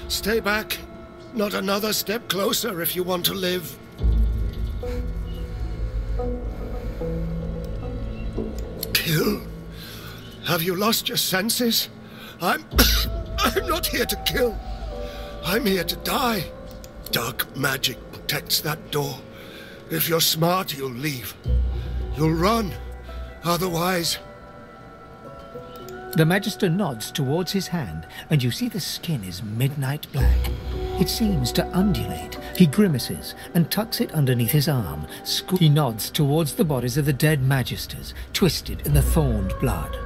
Stay back. Not another step closer if you want to live. Kill? Have you lost your senses? I'm not here to kill. I'm here to die. Dark magic protects that door. If you're smart, you'll leave. You'll run. Otherwise... The Magister nods towards his hand, and you see the skin is midnight black. It seems to undulate. He grimaces and tucks it underneath his arm. He nods towards the bodies of the dead Magisters, twisted in the thorned blood.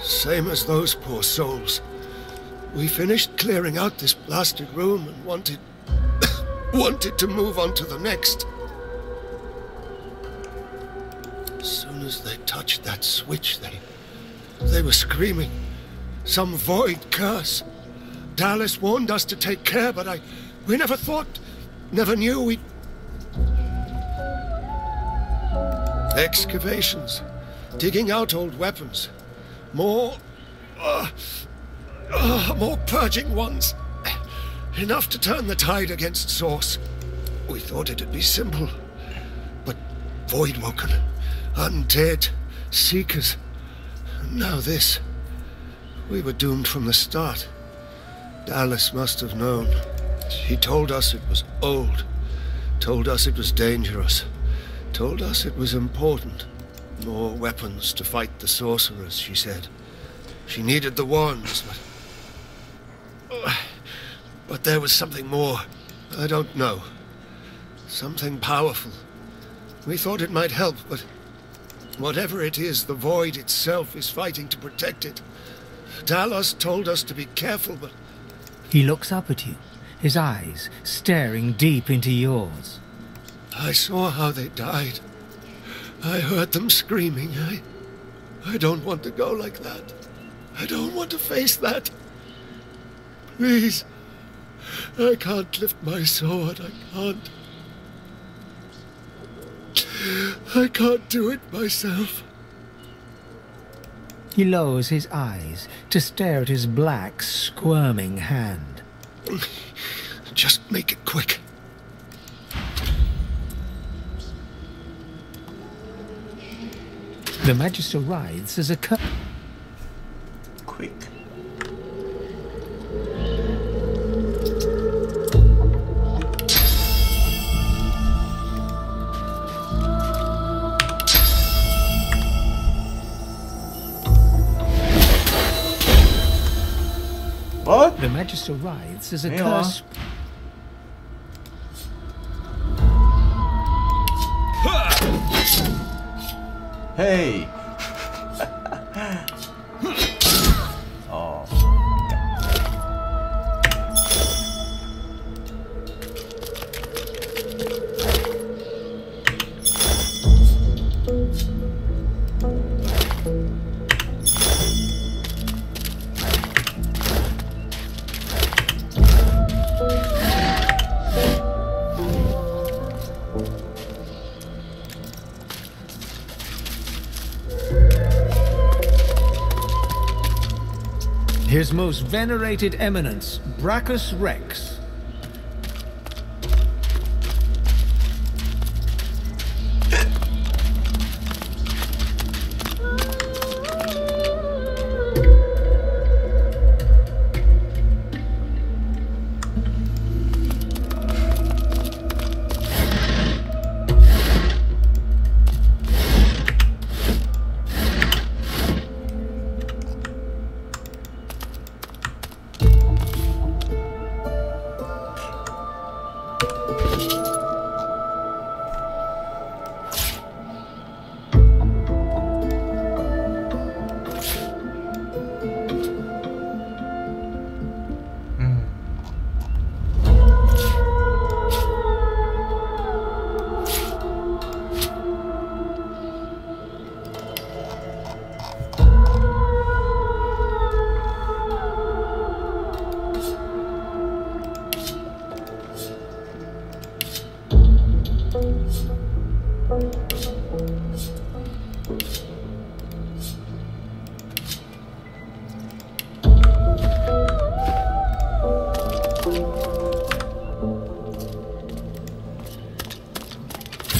Same as those poor souls. We finished clearing out this blasted room and wanted to move on to the next. As soon as they touched that switch, they were screaming. Some void curse. Dallas warned us to take care, but we never knew we'd... Excavations. Digging out old weapons. More purging ones. Enough to turn the tide against Source. We thought it'd be simple. But Voidwoken, undead, Seekers. And now this. We were doomed from the start. Dallas must have known. She told us it was old. Told us it was dangerous. Told us it was important. More weapons to fight the sorcerers, she said. She needed the wands, but there was something more. I don't know. Something powerful. We thought it might help, but whatever it is, the void itself is fighting to protect it. Talos told us to be careful, but... He looks up at you, his eyes staring deep into yours. I saw how they died. I heard them screaming. I don't want to go like that. I don't want to face that. Please. I can't lift my sword. I can't do it myself. He lowers his eyes to stare at his black, squirming hand. Just make it quick. The Magister writhes as a Quick. What? The Magister writhes as a Hang on. curse. Hey. Oh. His most venerated eminence, Brachus Rex.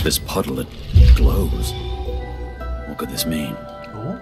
This puddle, it glows. What could this mean? Oh?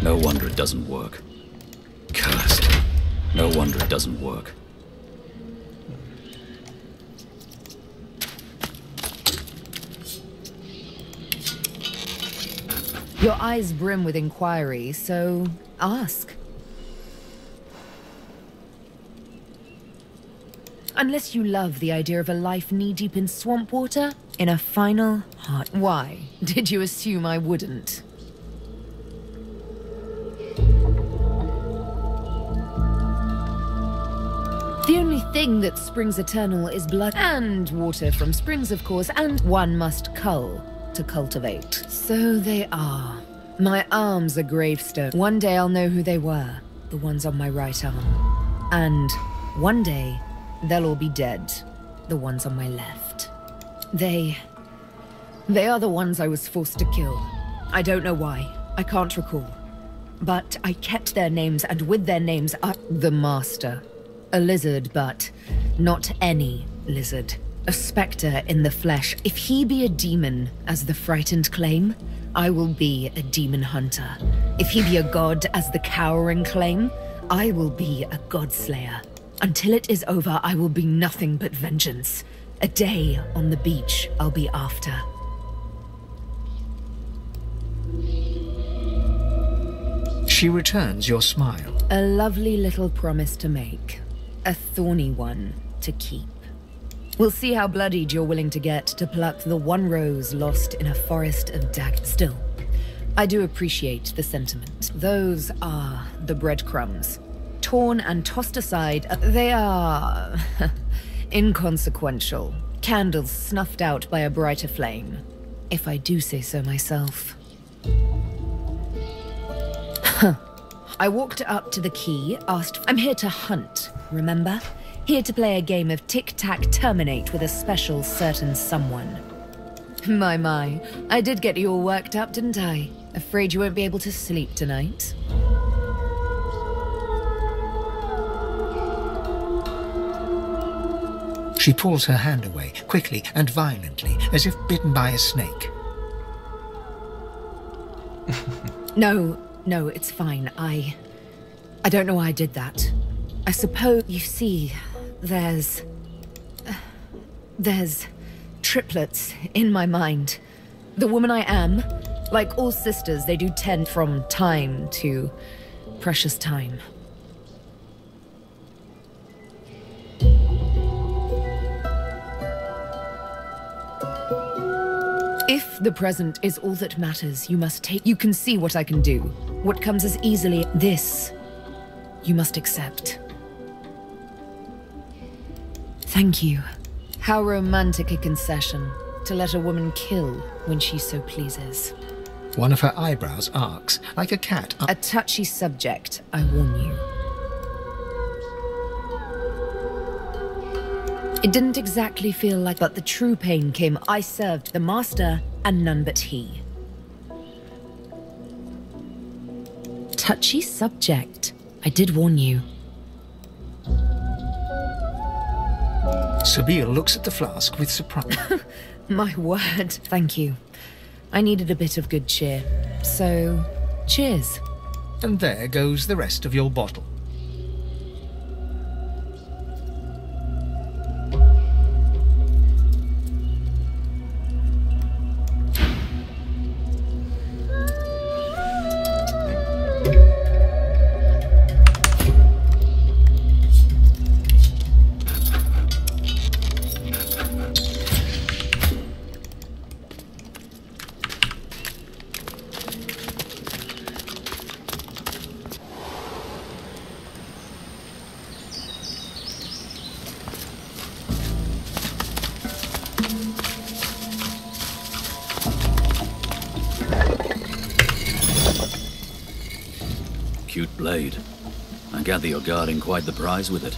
No wonder it doesn't work. Cursed. No wonder it doesn't work. Your eyes brim with inquiry, so ask. Unless you love the idea of a life knee-deep in swamp water, in a final heart. Why did you assume I wouldn't? The only thing that springs eternal is blood and water from springs, of course, and one must cull to cultivate. So they are. My arms are gravestone. One day I'll know who they were, the ones on my right arm. And one day, they'll all be dead, the ones on my left. They are the ones I was forced to kill. I don't know why. I can't recall. But I kept their names, and with their names, the Master. A lizard, but not any lizard. A spectre in the flesh. If he be a demon, as the frightened claim, I will be a demon hunter. If he be a god, as the cowering claim, I will be a godslayer. Until it is over, I will be nothing but vengeance. A day on the beach I'll be after. She returns your smile. A lovely little promise to make. A thorny one to keep. We'll see how bloodied you're willing to get to pluck the one rose lost in a forest of daggers. Still, I do appreciate the sentiment. Those are the breadcrumbs. Torn and tossed aside, they are inconsequential. Candles snuffed out by a brighter flame, if I do say so myself. I walked up to the key, asked, I'm here to hunt, remember? Here to play a game of tic-tac-terminate with a special certain someone. My, I did get you all worked up, didn't I? Afraid you won't be able to sleep tonight? She pulls her hand away, quickly and violently, as if bitten by a snake. No, it's fine. I don't know why I did that. I suppose, you see, there's triplets in my mind. The woman I am, like all sisters, they do tend from time to precious time. If the present is all that matters, you must take... You can see what I can do. What comes as easily... This, you must accept. Thank you. How romantic a concession, to let a woman kill when she so pleases. One of her eyebrows arcs, like a cat. A touchy subject, I warn you. It didn't exactly feel like, but the true pain came. I served the master, and none but he. Touchy subject. I did warn you. Sabine looks at the flask with surprise. My word, thank you. I needed a bit of good cheer. So, cheers. And there goes the rest of your bottle. Cute blade. I gather you're guarding quite the prize with it.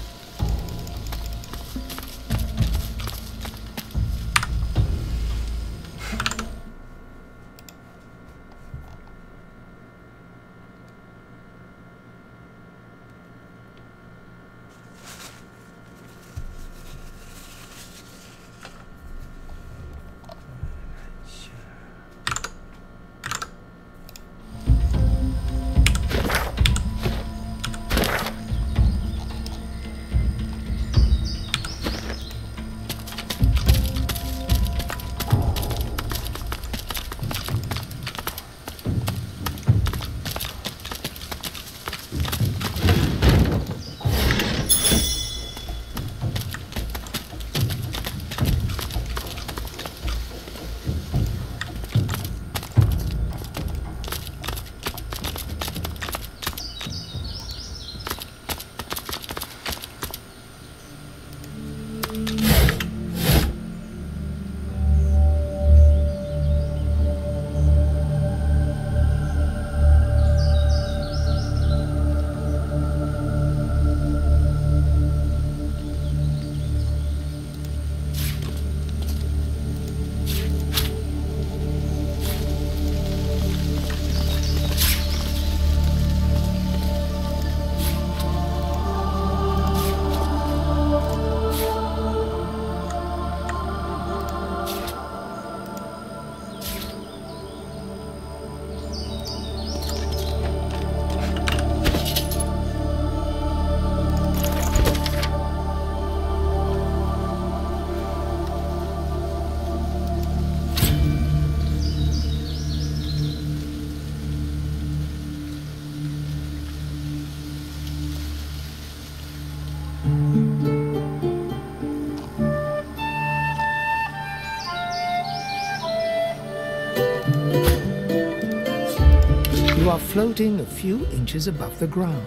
You are floating a few inches above the ground.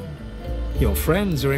Your friends are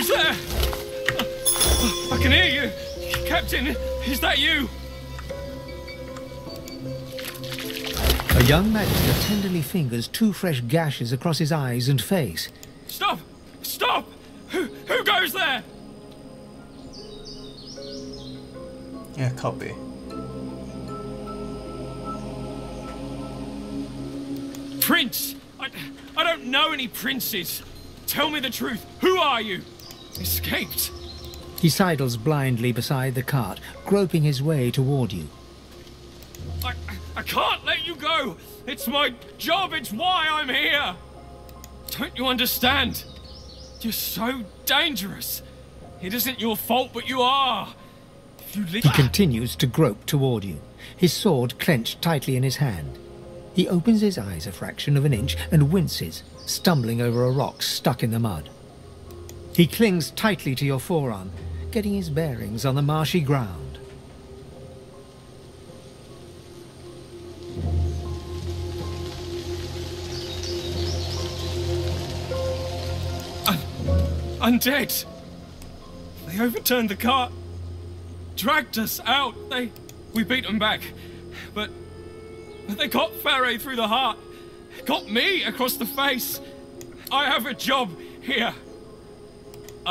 there? I can hear you. Captain, is that you? A young magister tenderly fingers 2 fresh gashes across his eyes and face. Stop! Stop! Who goes there? Yeah, copy. Prince! I don't know any princes. Tell me the truth. Who are you? Escaped. He sidles blindly beside the cart, groping his way toward you. I can't let you go. It's my job. It's why I'm here. Don't you understand? You're so dangerous. It isn't your fault, but you are. If you leave... He continues to grope toward you, his sword clenched tightly in his hand. He opens his eyes a fraction of an inch and winces, stumbling over a rock stuck in the mud. He clings tightly to your forearm, getting his bearings on the marshy ground. Undead! They overturned the cart, dragged us out. We beat them back, but they got Faray through the heart, got me across the face. I have a job here.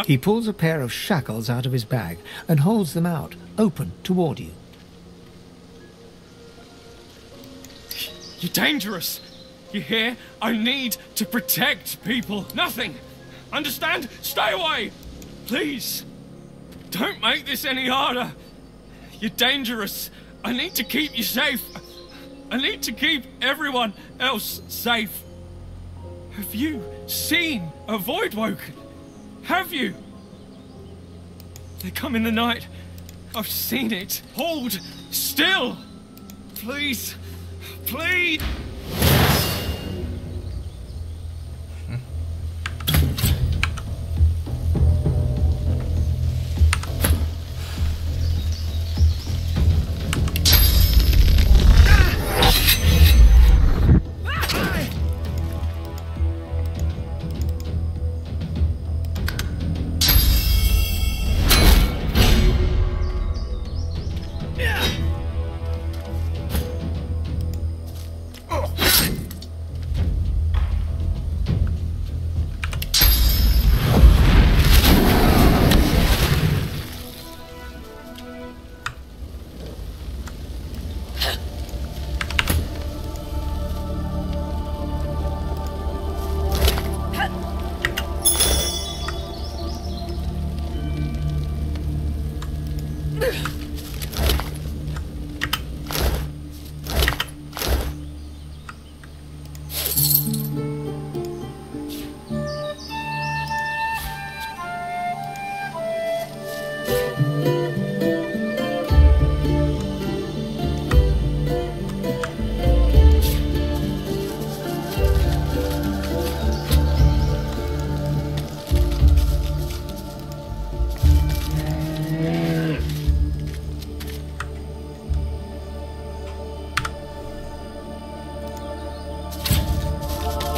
He pulls a pair of shackles out of his bag and holds them out, open toward you. You're dangerous. You hear? I need to protect people. Nothing. Understand? Stay away. Please. Don't make this any harder. You're dangerous. I need to keep you safe. I need to keep everyone else safe. Have you seen a Voidwoken? Have you? They come in the night. I've seen it. Hold still. Please. Please.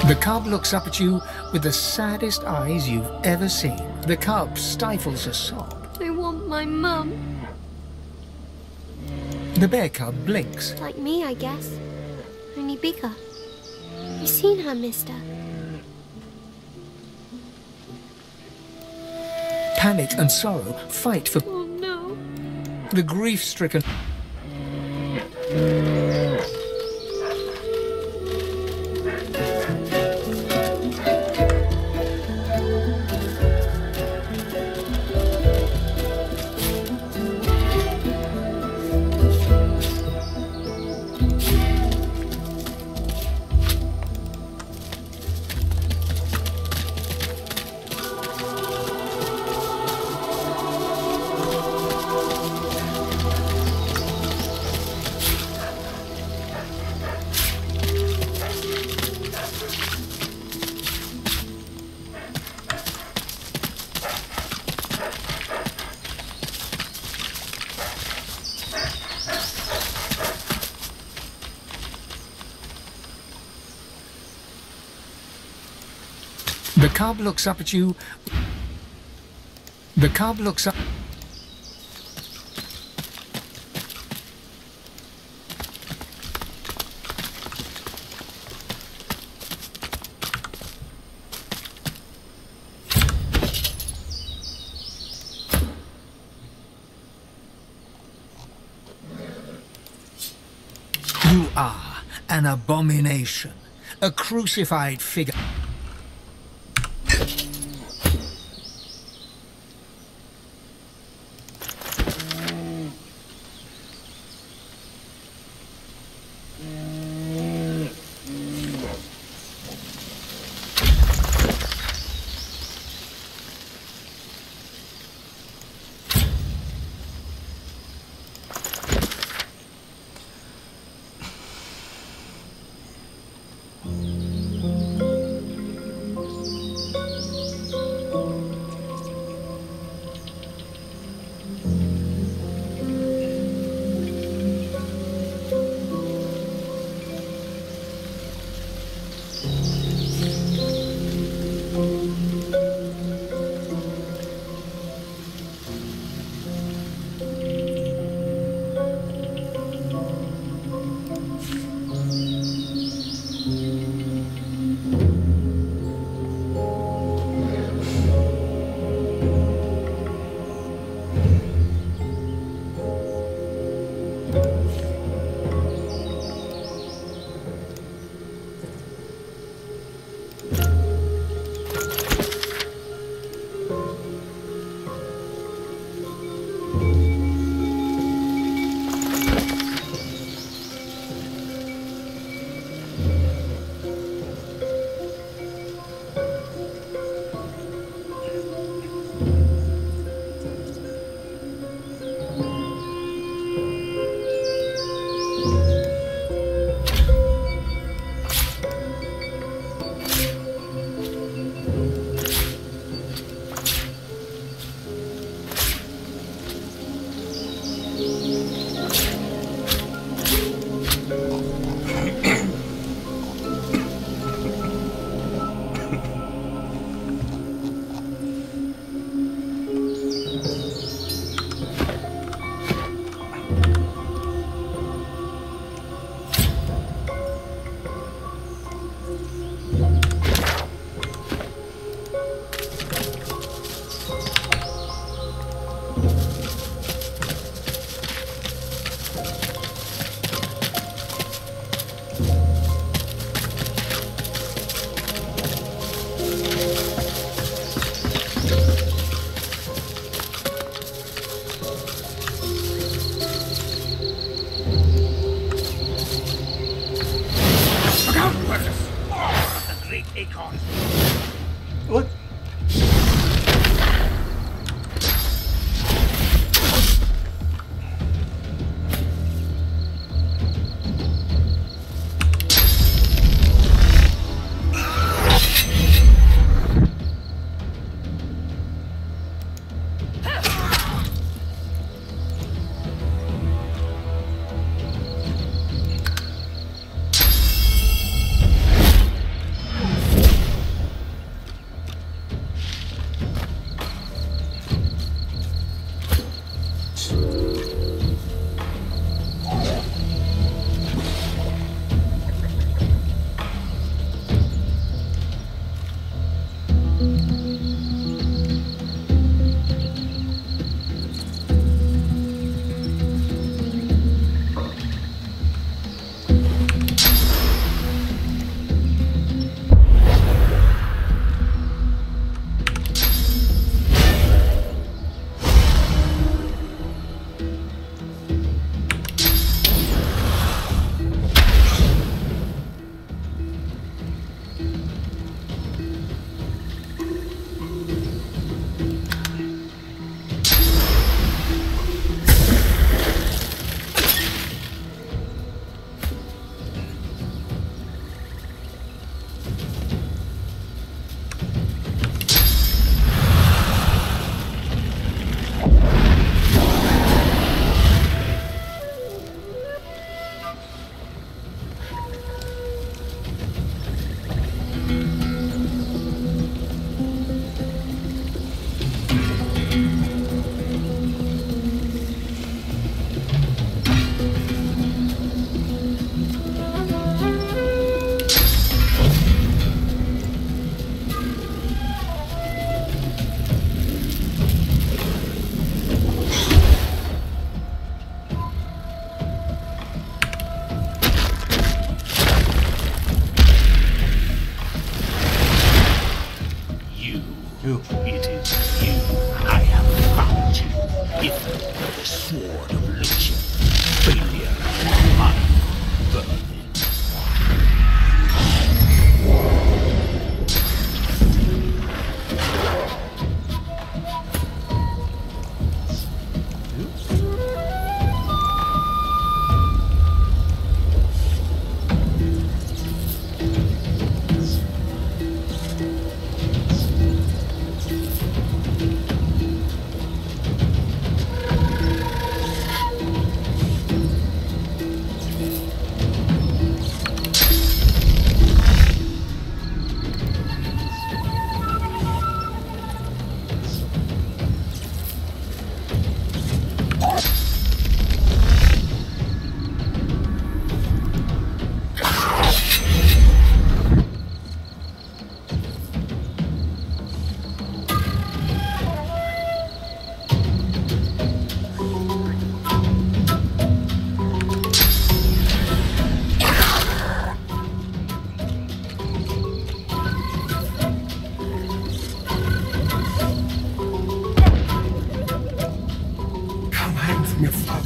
The cub looks up at you with the saddest eyes you've ever seen. The cub stifles a sob. I want my mum. The bear cub blinks. Like me, I guess. Only bigger. You seen her, mister? Panic and sorrow fight for... Oh, no. The grief-stricken... The cub looks up at you. The cub looks up. You are an abomination, a crucified figure.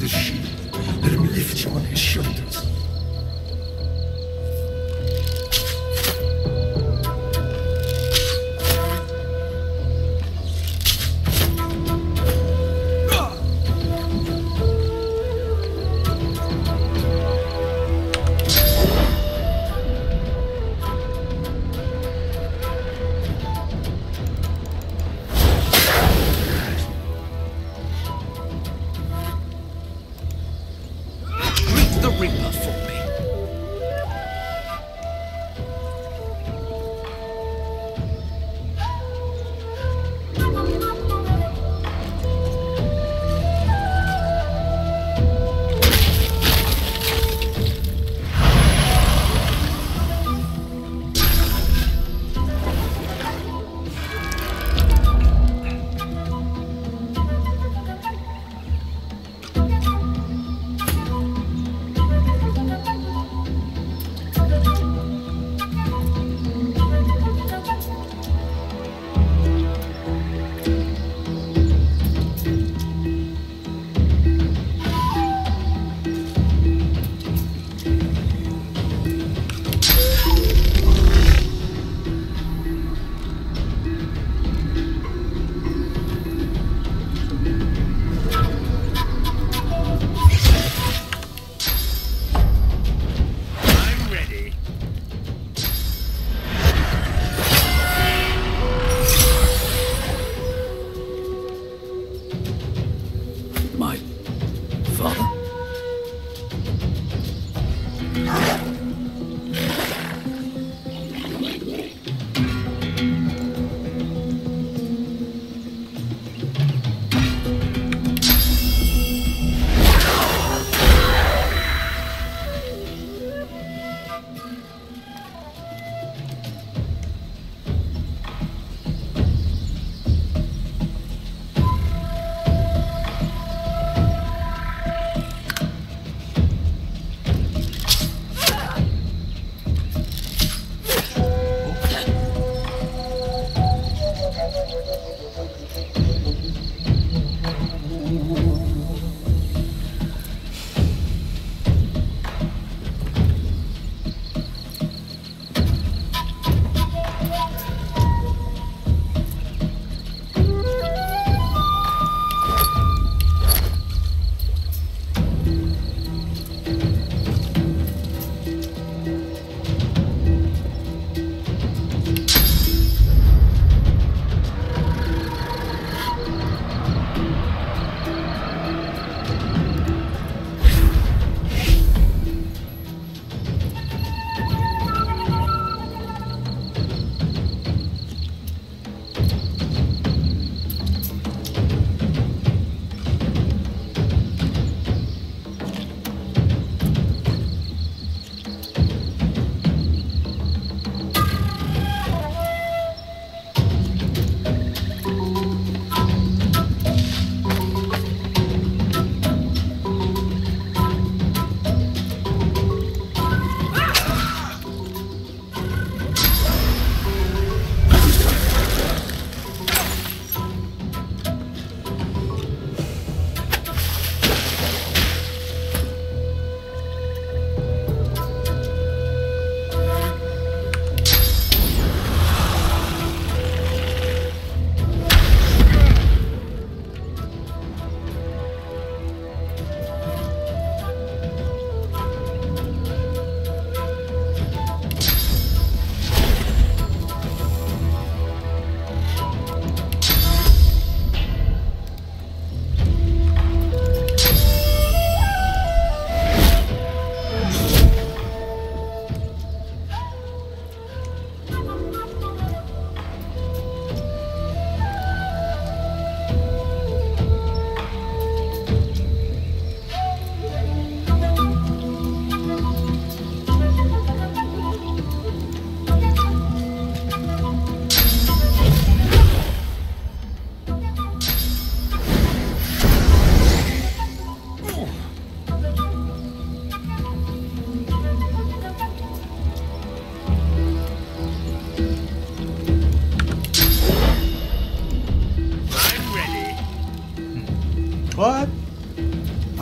the shield. Let him lift you on his shoulders.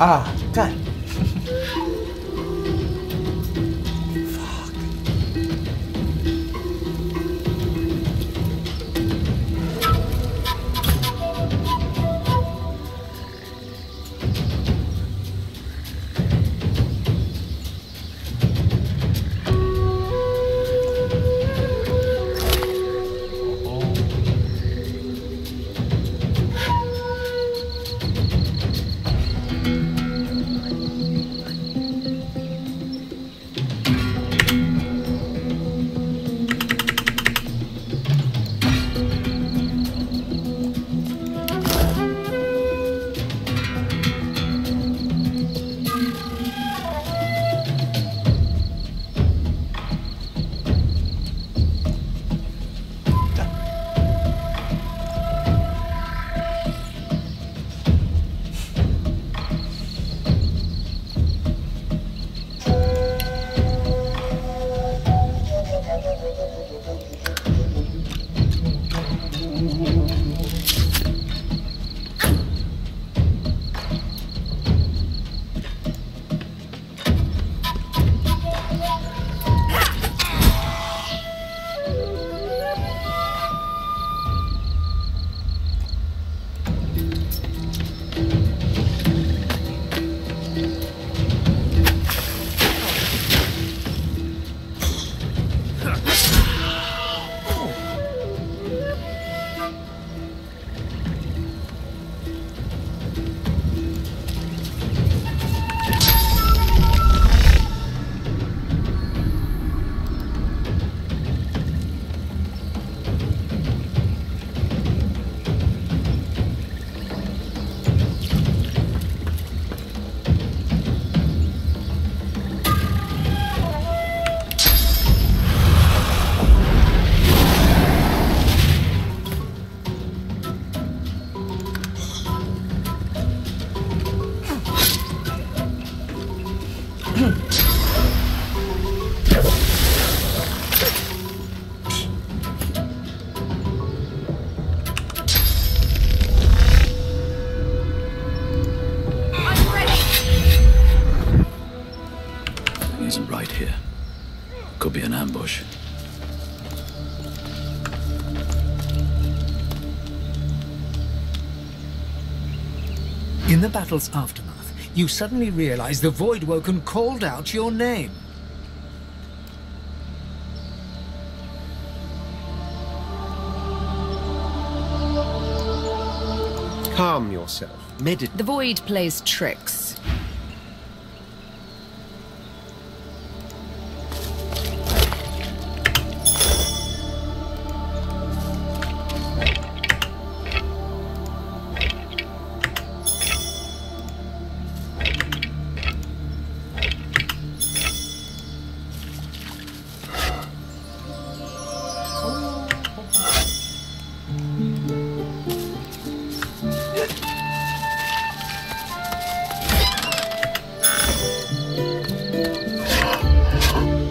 Ah, God. Isn't right here. Could be an ambush. In the battle's aftermath, you suddenly realize the Voidwoken called out your name. Calm yourself. Meditate. The Void plays tricks.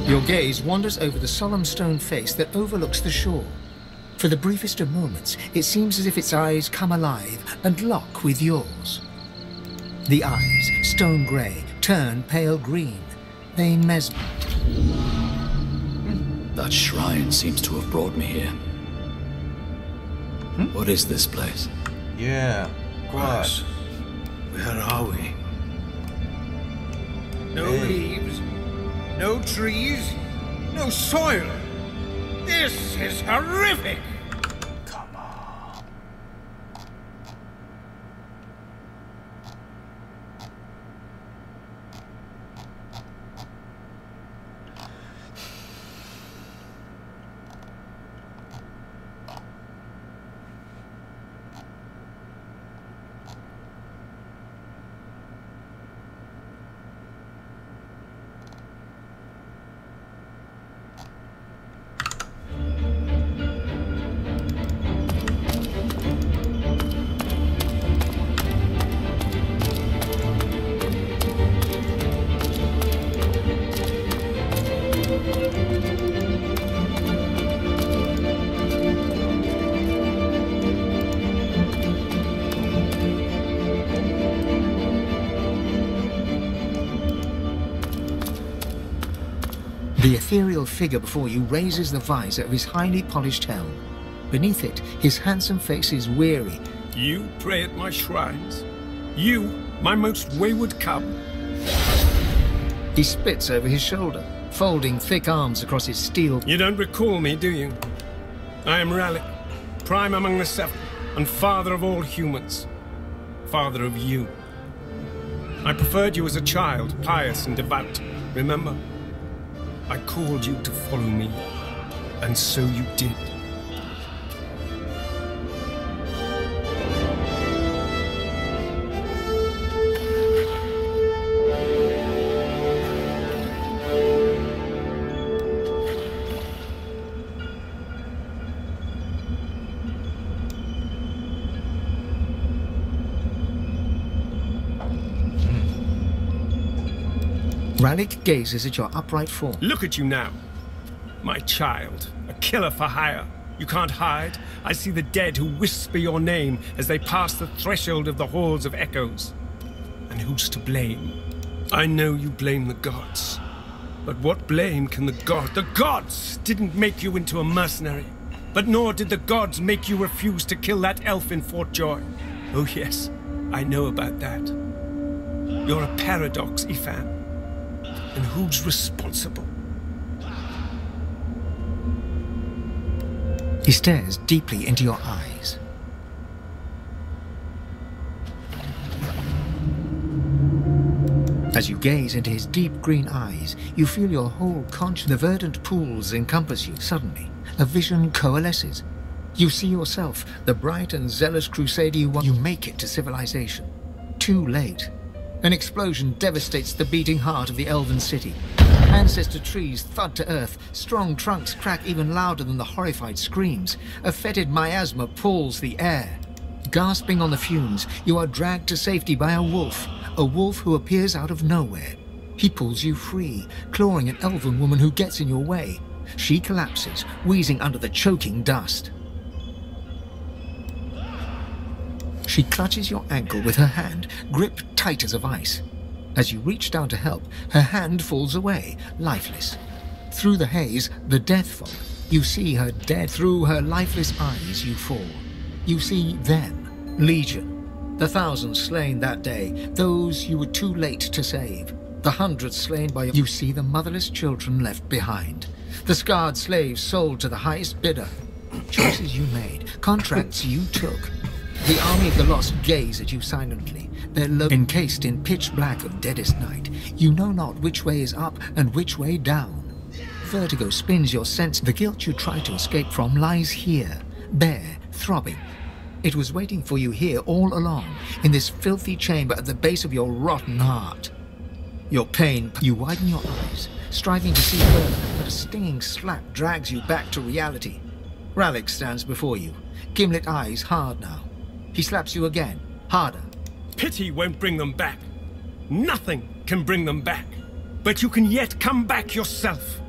Your gaze wanders over the solemn stone face that overlooks the shore. For the briefest of moments, it seems as if its eyes come alive and lock with yours. The eyes, stone grey, turn pale green. They mesmerize. That shrine seems to have brought me here. What is this place? Yeah. What? Where are we? No leaves, no trees, no soil. This is horrific! Come on. The ethereal figure before you raises the visor of his highly polished helm. Beneath it, his handsome face is weary. You pray at my shrines? You, my most wayward cub? He spits over his shoulder, folding thick arms across his steel. You don't recall me, do you? I am Rallick, prime among the seven, and father of all humans. Father of you. I preferred you as a child, pious and devout, remember? I called you to follow me, and so you did. Rallick gazes at your upright form. Look at you now. My child, a killer for hire. You can't hide. I see the dead who whisper your name as they pass the threshold of the halls of echoes. And who's to blame? I know you blame the gods. But what blame can the gods? The gods didn't make you into a mercenary. But nor did the gods make you refuse to kill that elf in Fort Joy. Oh yes, I know about that. You're a paradox, Ifan. And who's responsible? He stares deeply into your eyes. As you gaze into his deep green eyes, you feel your whole conscience. The verdant pools encompass you. Suddenly, a vision coalesces. You see yourself, the bright and zealous crusader you want. You make it to civilization. Too late. An explosion devastates the beating heart of the elven city. Ancestor trees thud to earth, strong trunks crack even louder than the horrified screams. A fetid miasma pulls the air. Gasping on the fumes, you are dragged to safety by a wolf who appears out of nowhere. He pulls you free, clawing an elven woman who gets in your way. She collapses, wheezing under the choking dust. She clutches your ankle with her hand, gripped tight as a vice. As you reach down to help, her hand falls away, lifeless. Through the haze, the death fog, you see her dead. Through her lifeless eyes you fall. You see them, Legion. The thousands slain that day, those you were too late to save. The hundreds slain by you see the motherless children left behind. The scarred slaves sold to the highest bidder. Choices you made, contracts you took. The army of the lost gaze at you silently, their encased in pitch black of deadest night. You know not which way is up and which way down. Vertigo spins your sense. The guilt you try to escape from lies here, bare, throbbing. It was waiting for you here all along, in this filthy chamber at the base of your rotten heart. Your pain, you widen your eyes, striving to see further, but a stinging slap drags you back to reality. Rallick stands before you, gimlet eyes hard now. He slaps you again, harder. Pity won't bring them back. Nothing can bring them back. But you can yet come back yourself.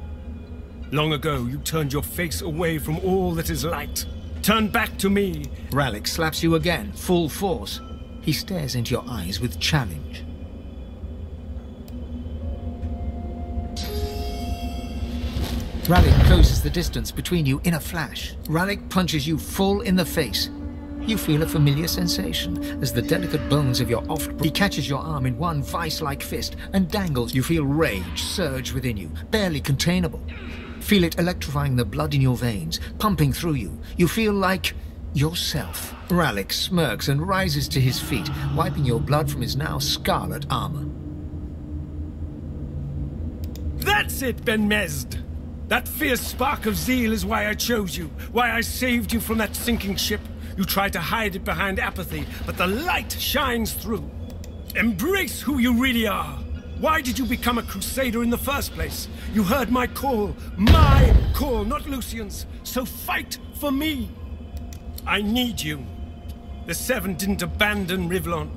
Long ago, you turned your face away from all that is light. Turn back to me. Rallick slaps you again, full force. He stares into your eyes with challenge. Rallick closes the distance between you in a flash. Rallick punches you full in the face. You feel a familiar sensation as the delicate bones of your He catches your arm in one vice-like fist and dangles. You feel rage surge within you, barely containable. Feel it electrifying the blood in your veins, pumping through you. You feel like yourself. Rallick smirks and rises to his feet, wiping your blood from his now scarlet armor. That's it, Ben Mesd! That fierce spark of zeal is why I chose you, why I saved you from that sinking ship. You tried to hide it behind apathy, but the light shines through. Embrace who you really are. Why did you become a crusader in the first place? You heard my call, not Lucian's. So fight for me. I need you. The Seven didn't abandon Rivlon.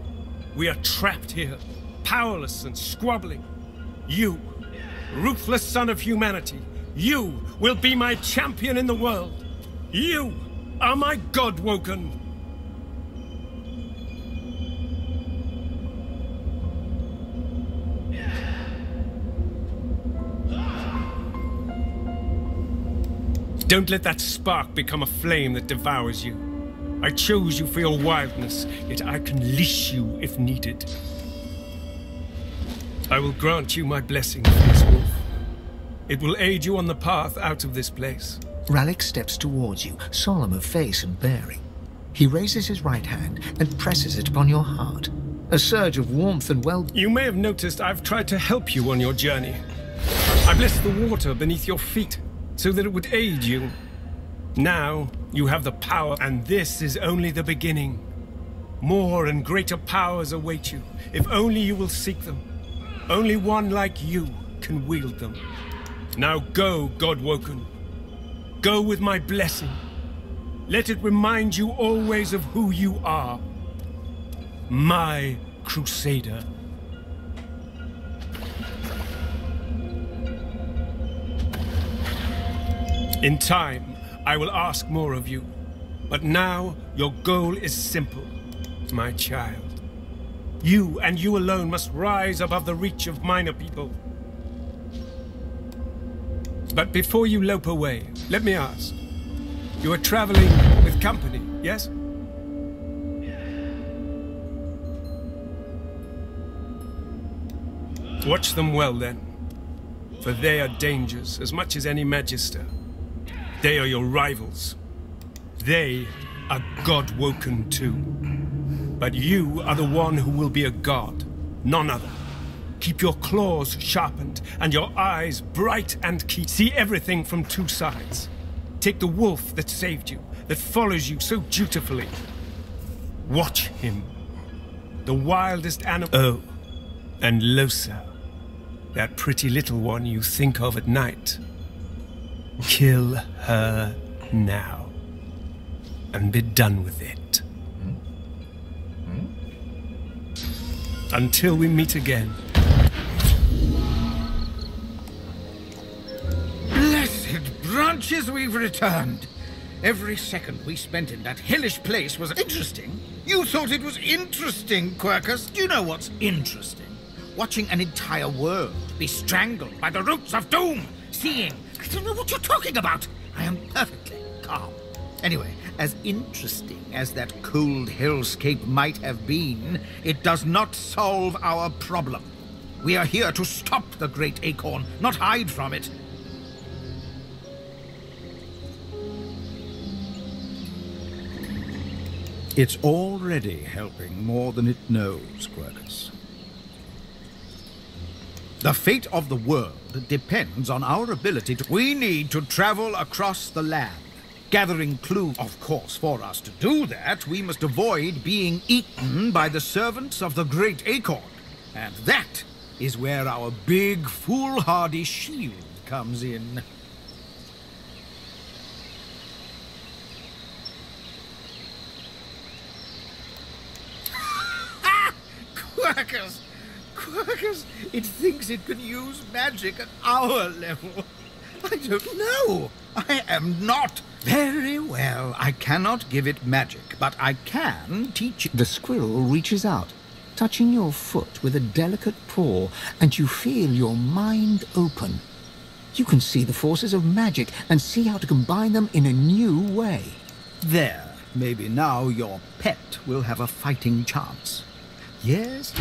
We are trapped here, powerless and squabbling. You, ruthless son of humanity, you will be my champion in the world. You are my God-woken. Don't let that spark become a flame that devours you. I chose you for your wildness, yet I can leash you if needed. I will grant you my blessing, Fierce Wolf. It will aid you on the path out of this place. Rallick steps towards you, solemn of face and bearing. He raises his right hand and presses it upon your heart. A surge of warmth and You may have noticed I've tried to help you on your journey. I blessed the water beneath your feet so that it would aid you. Now you have the power, and this is only the beginning. More and greater powers await you, if only you will seek them. Only one like you can wield them. Now go, Godwoken. Go with my blessing. Let it remind you always of who you are. My Crusader. In time, I will ask more of you. But now, your goal is simple, my child. You and you alone must rise above the reach of minor people. But before you lope away, let me ask. You are traveling with company, yes? Watch them well, then. For they are dangers as much as any Magister. They are your rivals. They are God-woken too. But you are the one who will be a god, none other. Keep your claws sharpened and your eyes bright and keen. See everything from two sides. Take the wolf that saved you, that follows you so dutifully. Watch him. The wildest animal. Oh, and Losa, that pretty little one you think of at night. Kill her now, and be done with it. Until we meet again. Blessed branches, we've returned. Every second we spent in that hellish place was interesting. You thought it was interesting, Quercus. Do you know what's interesting? Watching an entire world be strangled by the roots of doom. Seeing... I don't know what you're talking about. I am perfectly calm. Anyway, as interesting as that cold hellscape might have been, it does not solve our problem. We are here to stop the Great Acorn, not hide from it. It's already helping more than it knows, Quercus. The fate of the world depends on our ability to... We need to travel across the land, gathering clues. Of course, for us to do that, we must avoid being eaten by the servants of the Great Acorn. And that is where our big, foolhardy shield comes in. Quercus! Quercus! It thinks it can use magic at our level. I don't know. I am not. Very well. I cannot give it magic, but I can teach it. The squirrel reaches out, touching your foot with a delicate paw, and you feel your mind open. You can see the forces of magic and see how to combine them in a new way. There. Maybe now your pet will have a fighting chance. Yes?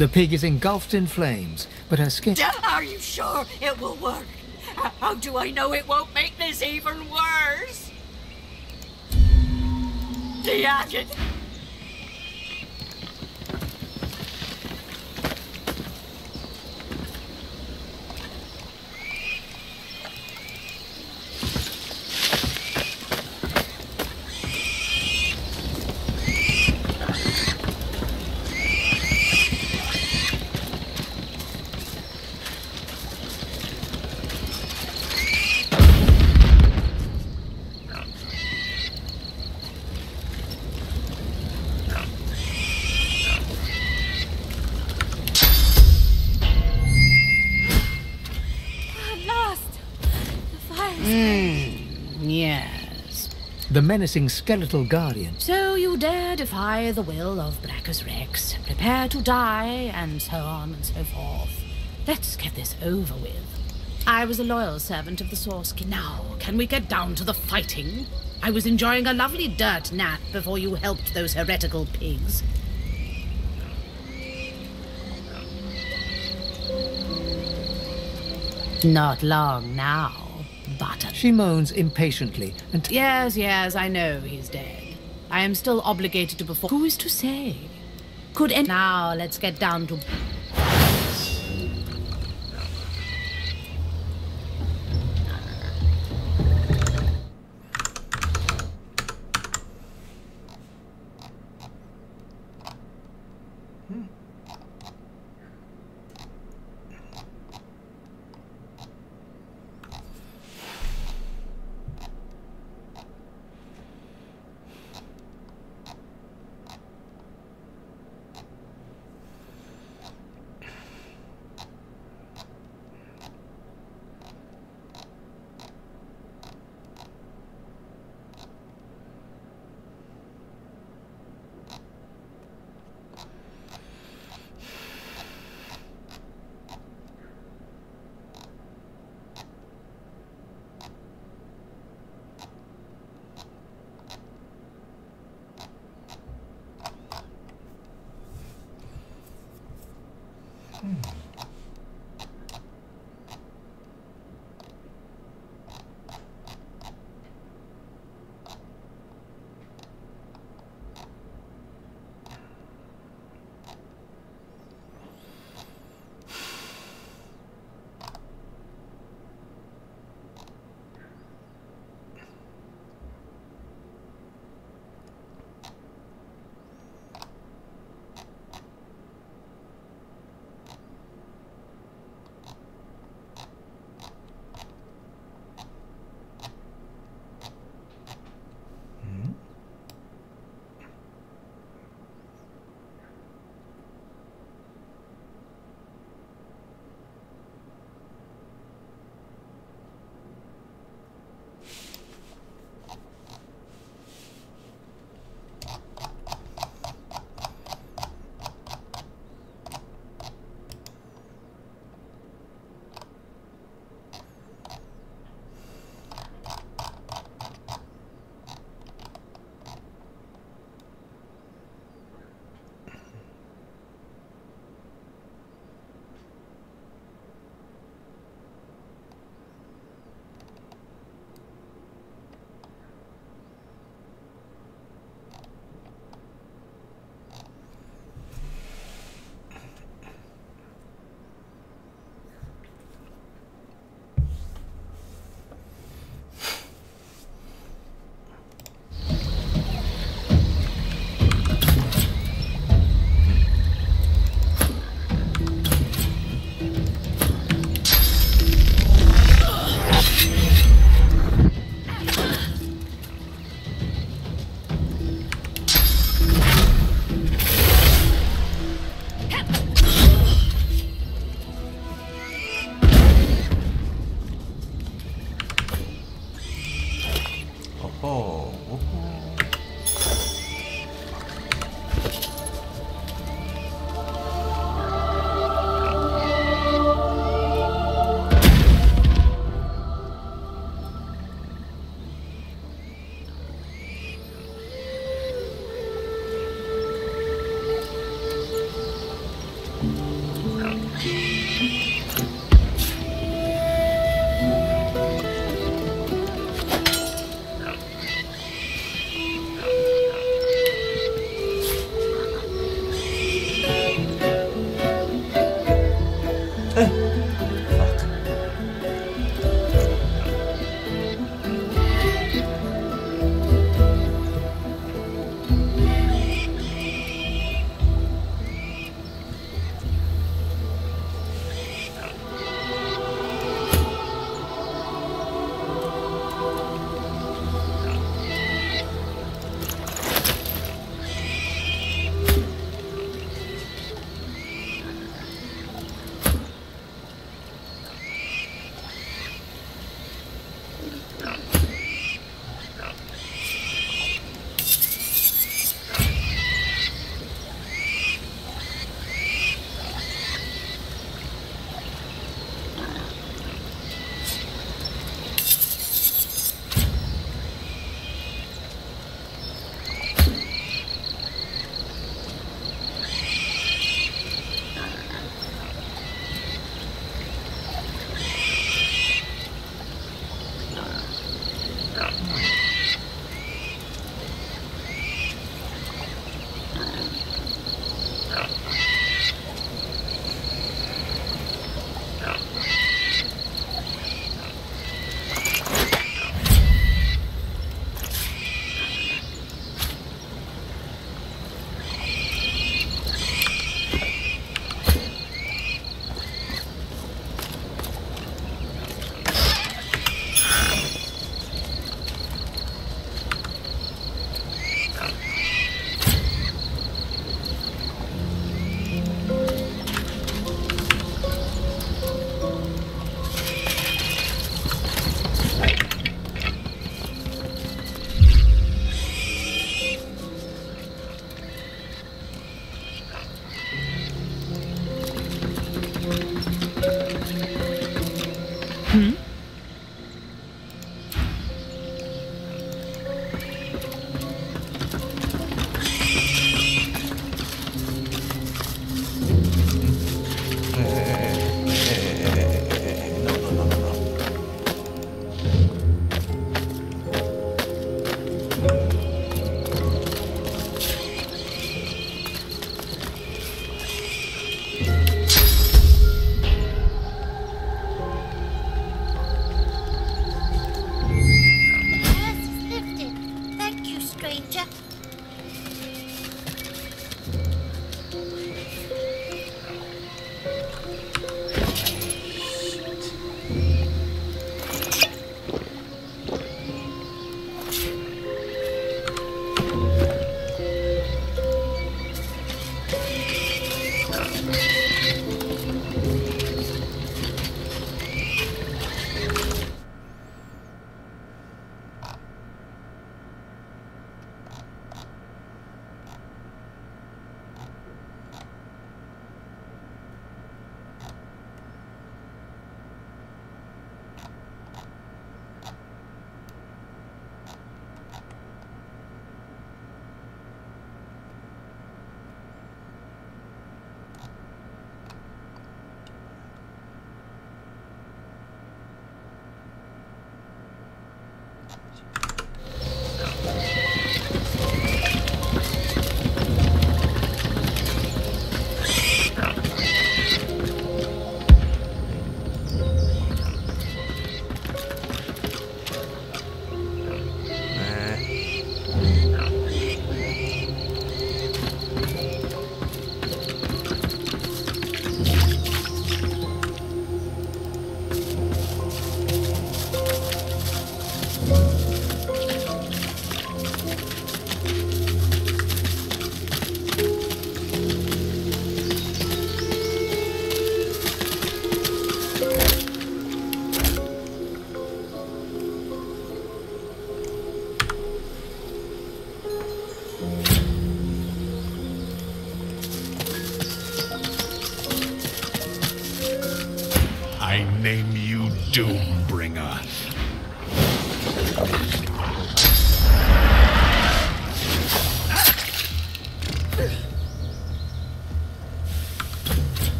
The pig is engulfed in flames, but her skin... Are you sure it will work? How do I know it won't make this even worse? Jacket! Yes. The menacing skeletal guardian. So you dare defy the will of Brachus Rex, prepare to die, and so on and so forth. Let's get this over with. I was a loyal servant of the Source King. Now, can we get down to the fighting? I was enjoying a lovely dirt nap before you helped those heretical pigs. Not long now, but... She moans impatiently and... Yes, I know he's dead. I am still obligated to perform... Who is to say? Could any... Now, let's get down to...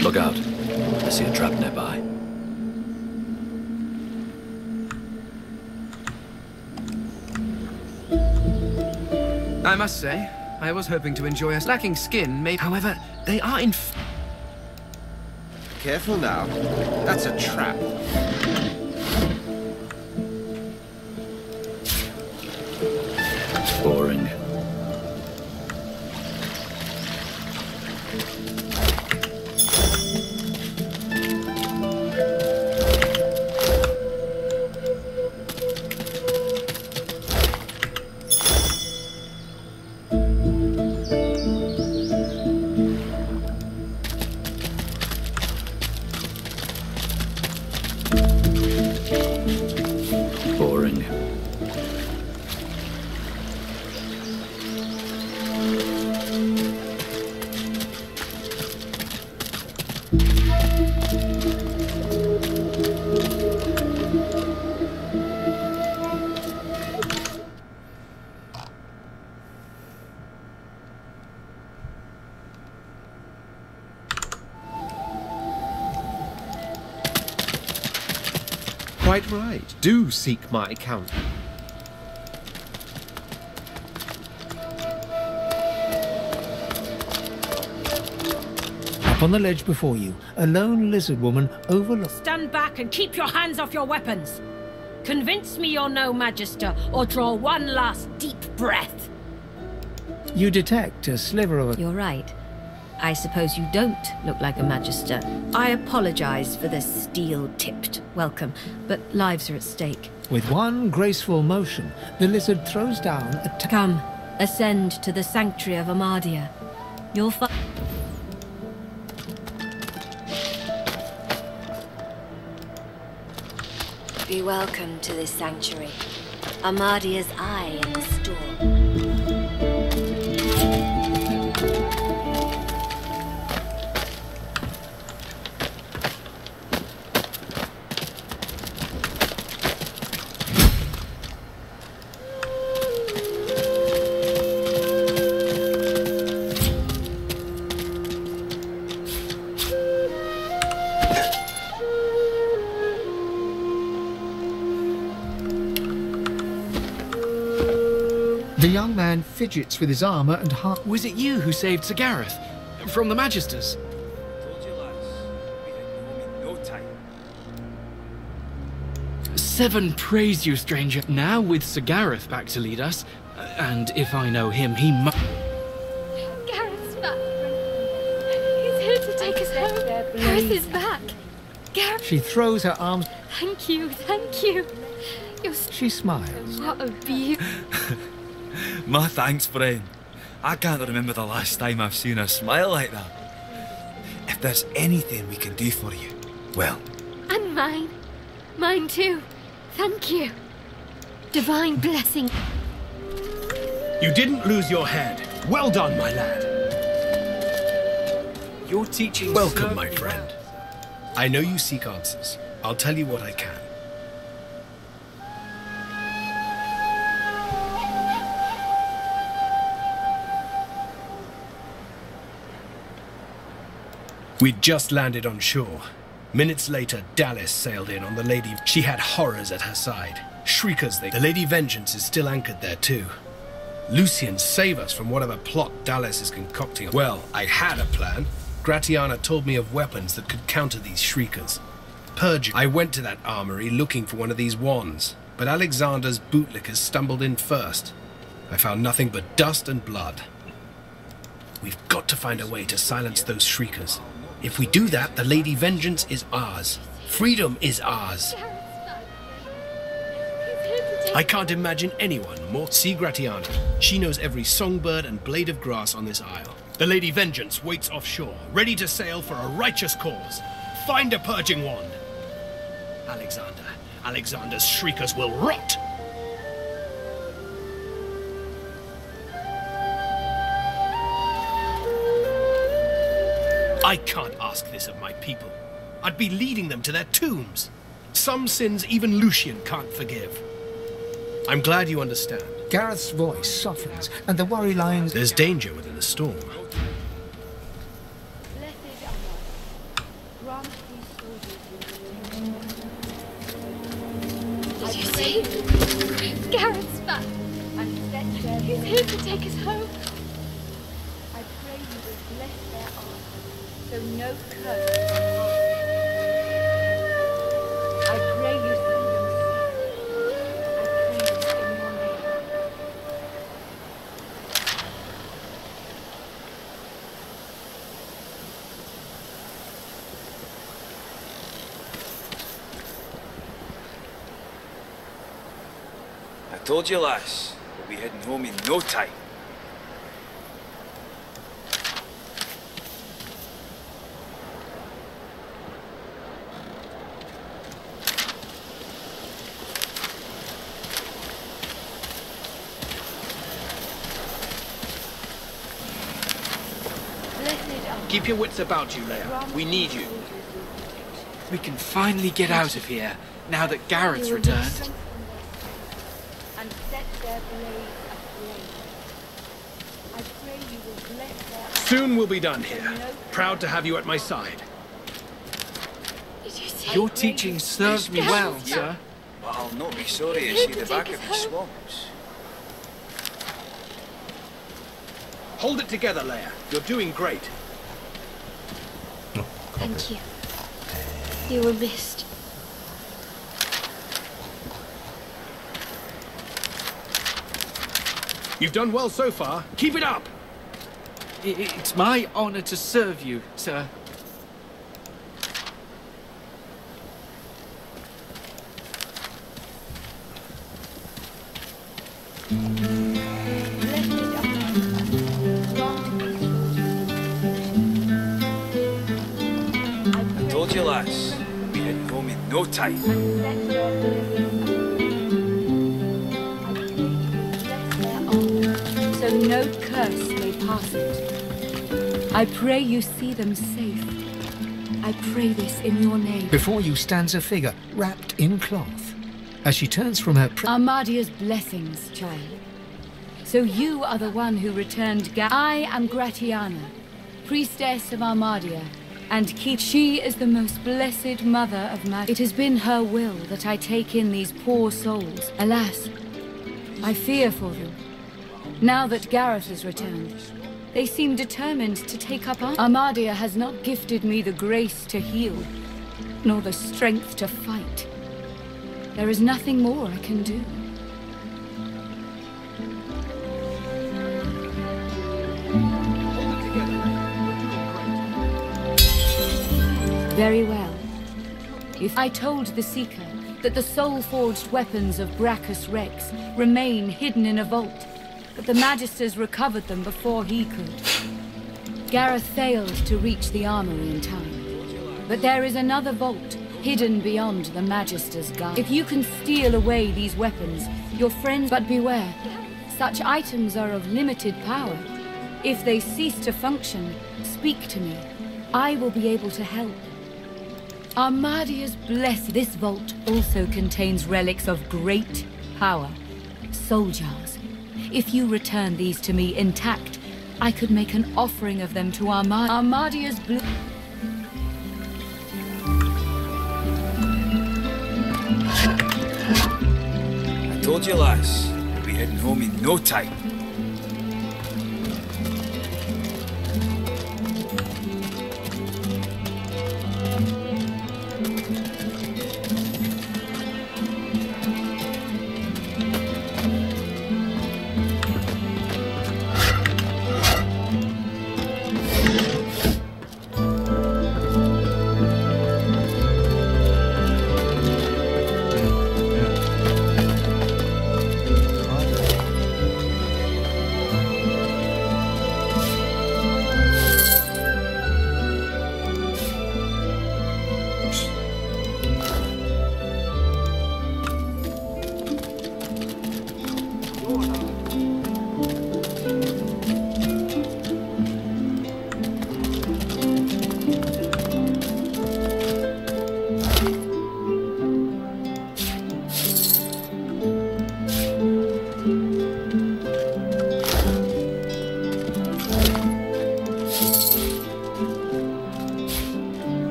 Look out. I see a trap nearby. I must say, I was hoping to enjoy a lacking skin, maybe. However, they are in. Careful now. That's a trap. Boring. Boring. Quite right. Do seek my counsel. Up on the ledge before you, a lone lizard woman overlooks. Stand back and keep your hands off your weapons. Convince me you're no magister, or draw one last deep breath. You detect a sliver of a... You're right. I suppose you don't look like a magister. I apologize for this steel-tipped welcome, but lives are at stake. With one graceful motion, the lizard throws down a... Come, ascend to the sanctuary of Amadia. You'll find... Be welcome to this sanctuary. Amadia's eye in the storm. The young man fidgets with his armor and heart. Was it you who saved Sir Gareth from the Magisters? Seven praise you, stranger. Now with Sir Gareth back to lead us, and if I know him, he must... Gareth's back. He's here to take us home. Gareth is back. Gareth. She throws her arms. Thank you, thank you. She smiles. What a beauty. My thanks, friend. I can't remember the last time I've seen her smile like that. If there's anything we can do for you, well... And mine. Mine too. Thank you. Divine blessing. You didn't lose your head. Well done, my lad. Your teaching... Welcome, my friend. I know you seek answers. I'll tell you what I can. We'd just landed on shore. Minutes later, Dallas sailed in on the Lady... She had horrors at her side. Shriekers, the Lady Vengeance is still anchored there too. Lucian, save us from whatever plot Dallas is concocting. Well, I had a plan. Gratiana told me of weapons that could counter these Shriekers. Purge. I went to that armory looking for one of these wands, but Alexander's bootlickers stumbled in first. I found nothing but dust and blood. We've got to find a way to silence those Shriekers. If we do that, the Lady Vengeance is ours. Freedom is ours. I can't imagine anyone more. See Gratiana. She knows every songbird and blade of grass on this isle. The Lady Vengeance waits offshore, ready to sail for a righteous cause. Find a purging wand. Alexander's Shriekers will rot. I can't ask this of my people. I'd be leading them to their tombs. Some sins even Lucian can't forgive. I'm glad you understand. Gareth's voice softens, and the worry lines... There's danger within the storm. Did you see? Gareth's back. He's here to take us home. I pray you will bless their arms, so no curse. I pray you see them safe. I pray this in your name. I told you, lass. We'll be heading home in no time. Keep your wits about you, Leia. We need you. We can finally get out of here, now that Gareth's returned. And set their blades aflame. I pray you will bless their arms. Soon we'll be done here. Proud to have you at my side. Did you see? Your teaching served me well, sir. But I'll not be sorry to see the back of these swamps. Hold it together, Leia. You're doing great. Thank you. You were missed. You've done well so far. Keep it up. It's my honor to serve you, sir. I told you, lass. We'll be heading home in no time. so no curse may pass it. I pray you see them safe. I pray this in your name. Before you stands a figure wrapped in cloth. As she turns from her Armadia's blessings, child. So you are the one who returned I am Gratiana, priestess of Armadia, and she is the most blessed mother of magic. It has been her will that I take in these poor souls. Alas, I fear for them. Now that Gareth has returned, they seem determined to take up arms. Armadia has not gifted me the grace to heal, nor the strength to fight. There is nothing more I can do. Very well. If I told the Seeker that the soul-forged weapons of Brachus Rex remain hidden in a vault, but the Magisters recovered them before he could. Gareth failed to reach the armory in time. But there is another vault hidden beyond the Magister's guard. If you can steal away these weapons, your friends... But beware, such items are of limited power. If they cease to function, speak to me. I will be able to help. Armadia's blessing. This vault also contains relics of great power. Soul jars. If you return these to me intact, I could make an offering of them to Armadia's blue... I told you, lass. We'll be heading home in no time.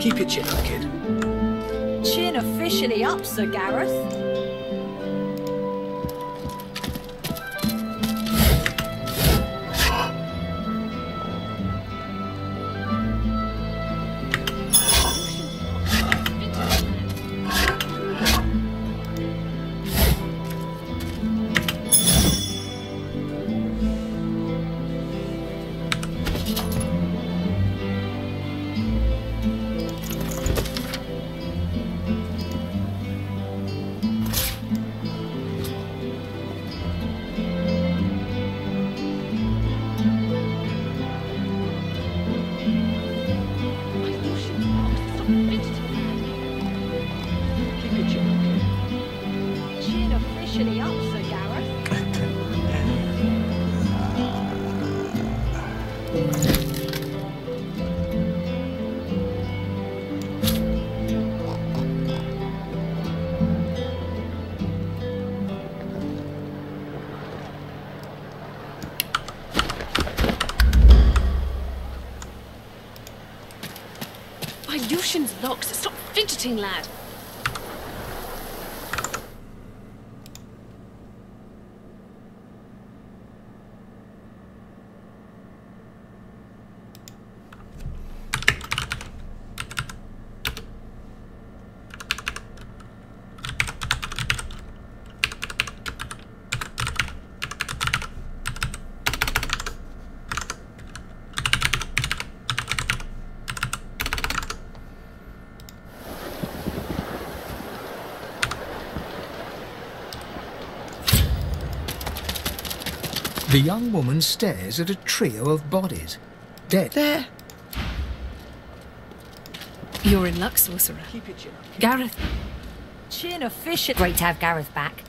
Keep your chin up, kid. Chin officially up, Sir Gareth. Lucian's locks. Stop fidgeting, lad. The young woman stares at a trio of bodies. Dead. There. You're in luck, sorcerer. Keep your chin up. Gareth. Chin official. Great to have Gareth back.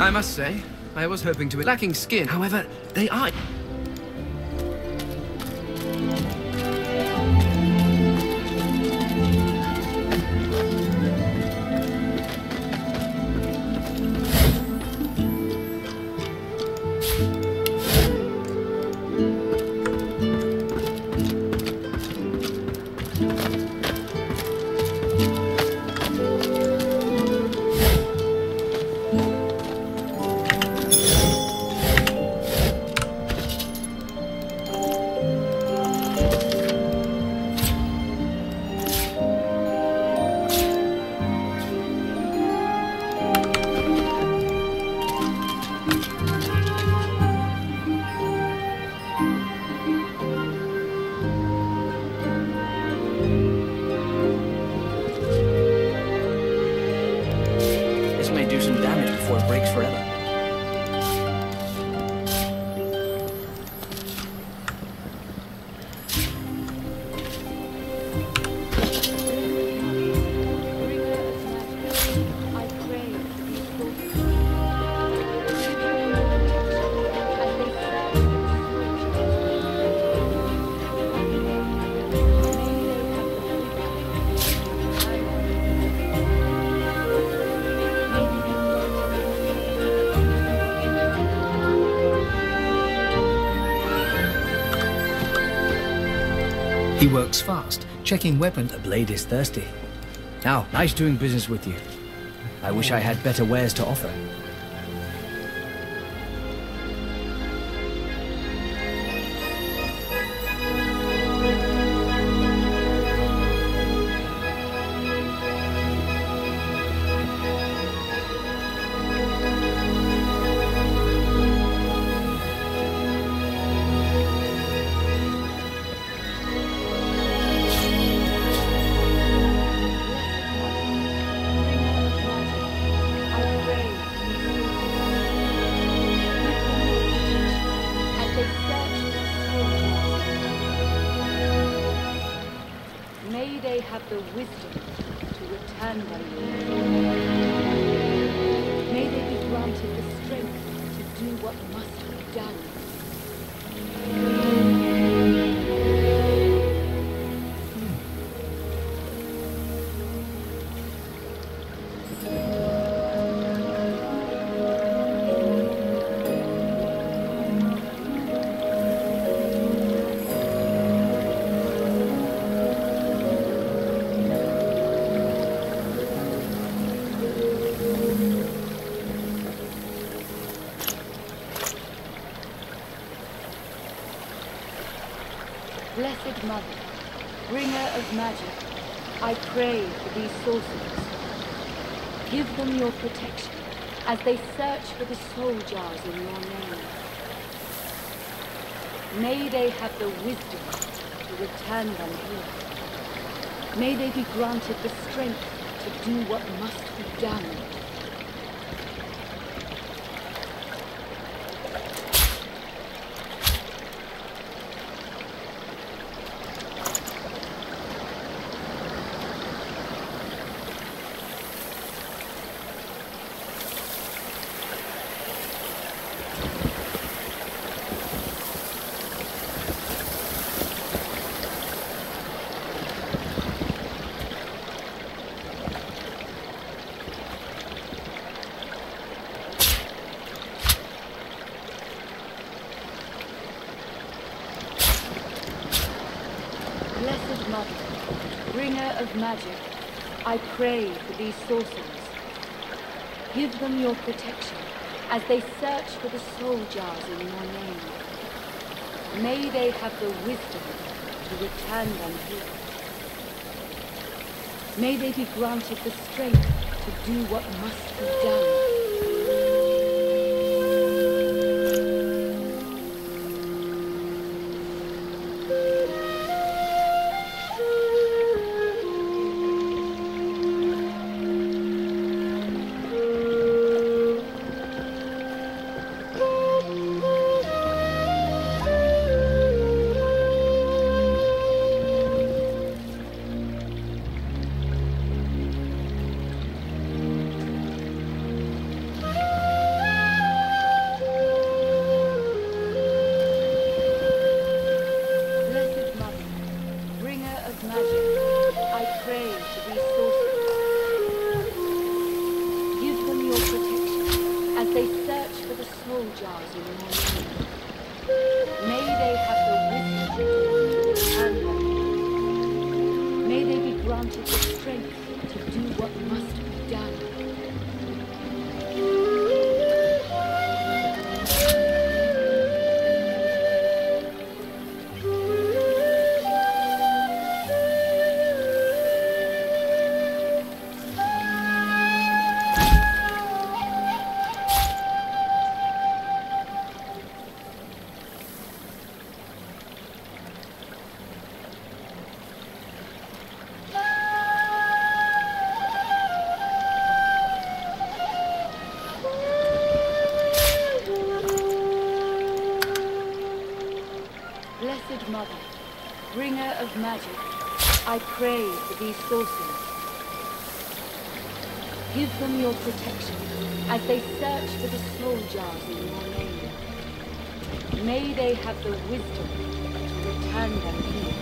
I must say, I was hoping to... Lacking skin, however, they are... He works fast, checking weapons. The blade is thirsty. Now, nice doing business with you. I wish I had better wares to offer. May they have the wisdom to return them. May they be granted the strength to do what must be done. Blessed Mother, bringer of magic, I pray for these sorcerers. Give them your protection as they search for the soul jars in your name. May they have the wisdom to return them here. May they be granted the strength to do what must be done. Blessed Mother, bringer of magic, I pray for these sorcerers. Give them your protection as they search for the soul jars in your name. May they have the wisdom to return them here. May they be granted the strength to do what must be done. jars in your name. May they have the wisdom and may they be granted the strength to do what must be done. Blessed Mother, bringer of magic, I pray for these sorcerers. Give them your protection as they search for the soul jars in your name. May they have the wisdom to return them here.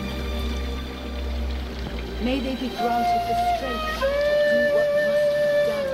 May they be granted the strength to do what must be done.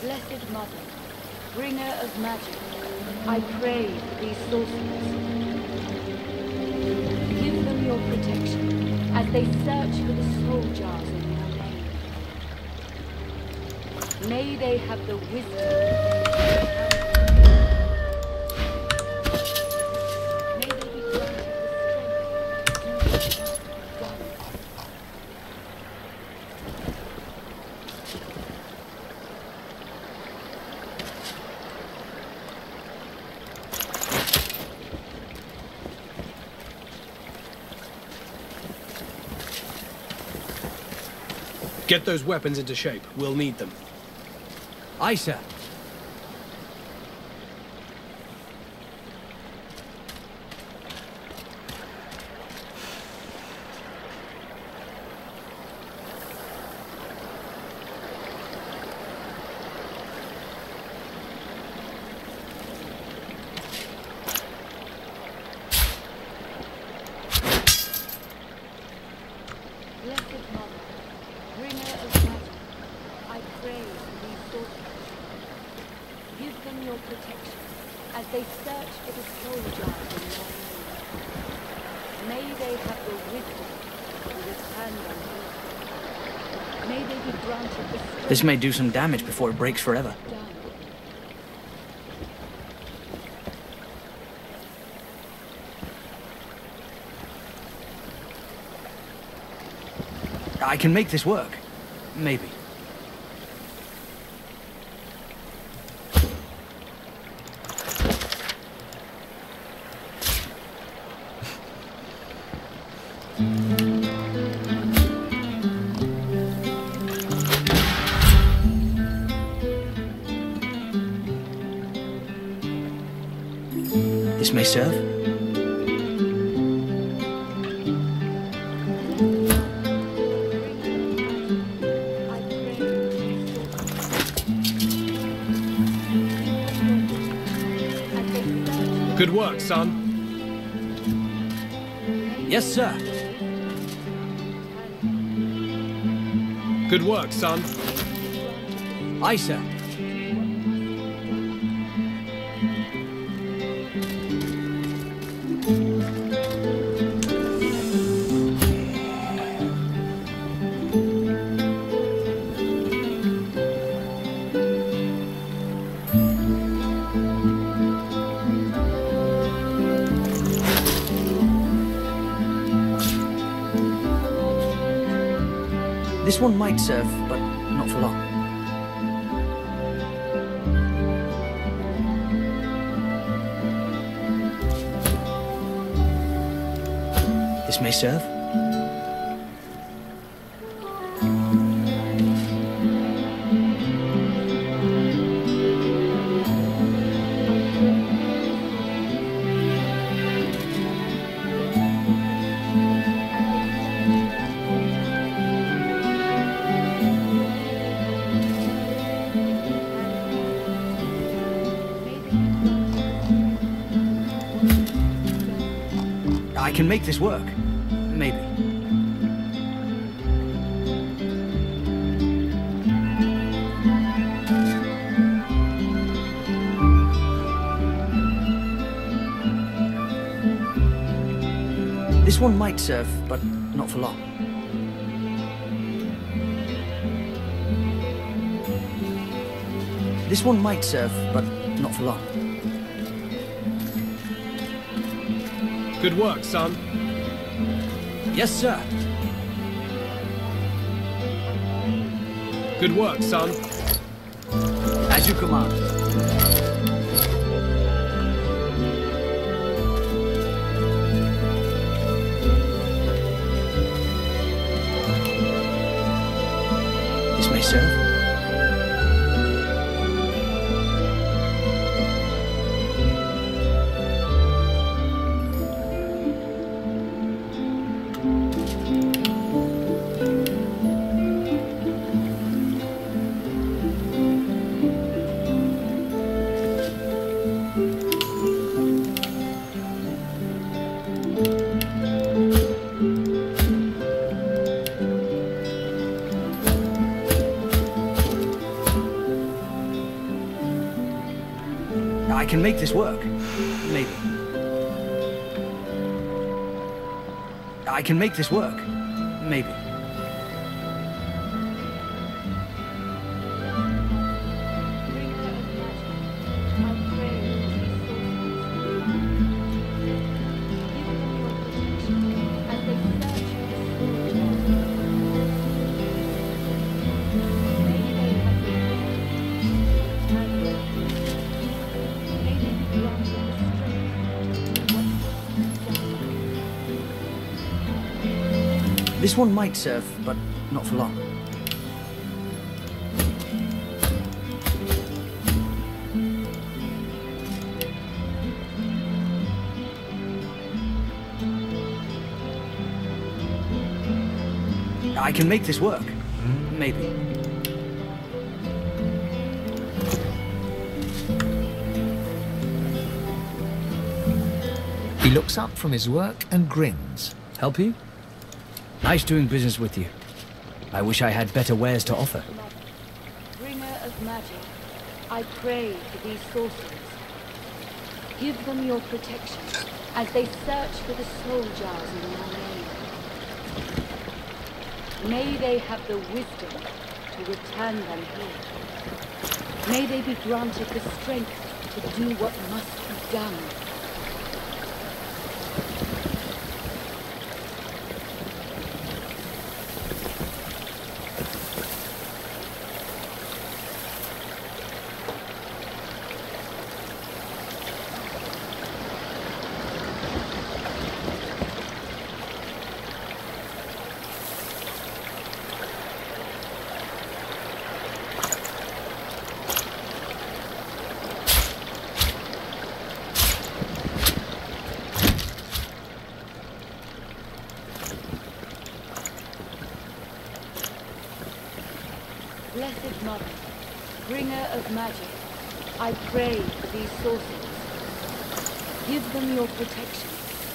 Blessed Mother, bringer of magic, I pray for these sorcerers. Give them your protection as they search for the soul jars in your name. May they have the wisdom. May they be granted the strength to do what must be done. Get those weapons into shape. We'll need them. Aye, sir. Blessed Mother, bringer of magic, I pray for these sorcerers. Give them your protection as they search for the soul jars in your name. May they have the wisdom to return them here. May they be granted the strength. This may do some damage before it breaks forever. I can make this work. Maybe. This may serve. Good work, son. Yes, sir. Good work, son. Aye, sir. This one might serve, but not for long. This may serve. I can make this work. Maybe. This one might serve, but not for long. This one might serve, but not for long. Good work, son. Yes, sir. Good work, son. As you command. This may serve. I can make this work. Maybe. I can make this work. Maybe. This one might serve, but not for long. I can make this work. Maybe. He looks up from his work and grins. Help you? Nice doing business with you. I wish I had better wares to offer. Bringer of magic, I pray for these sorcerers. Give them your protection as they search for the soul jars in your name. May they have the wisdom to return them here. May they be granted the strength to do what must be done. Blessed Mother, bringer of magic, I pray for these sorcerers. Give them your protection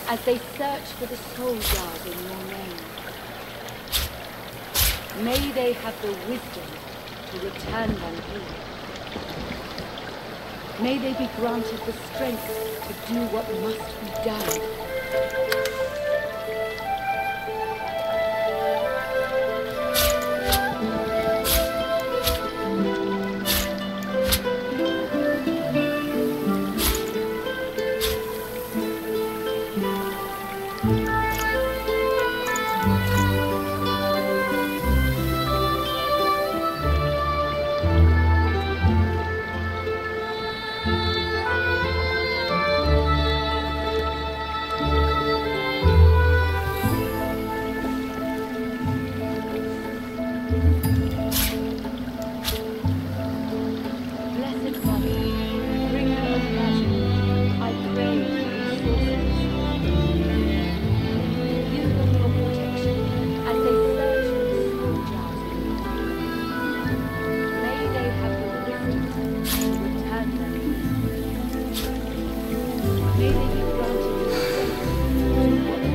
as they search for the soul jars in your name. May they have the wisdom to return them here. May they be granted the strength to do what must be done. May they be granted the strength to do what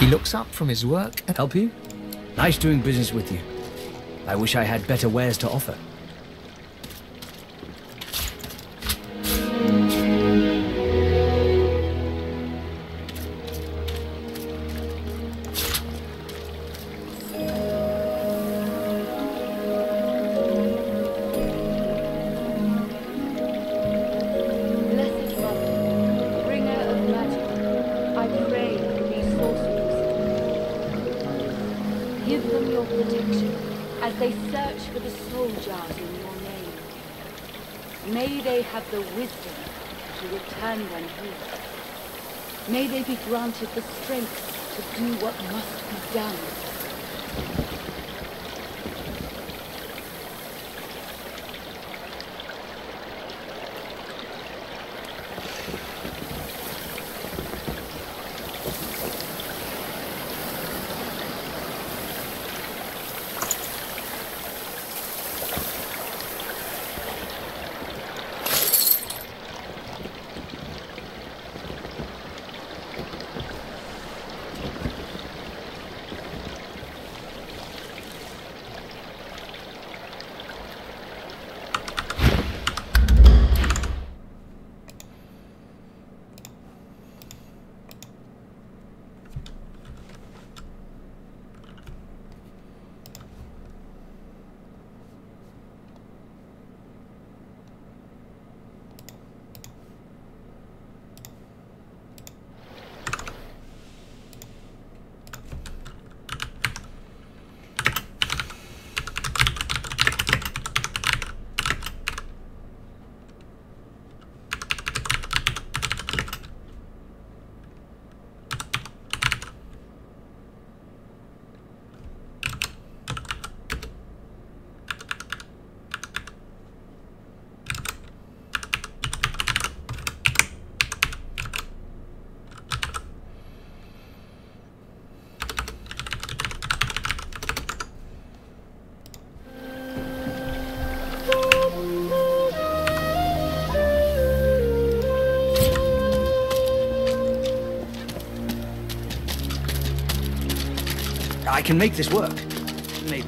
He looks up from his work and... Help you? Nice doing business with you. I wish I had better wares to offer. May they have the wisdom to return when healed. May they be granted the strength to do what must be done. I can make this work. Maybe.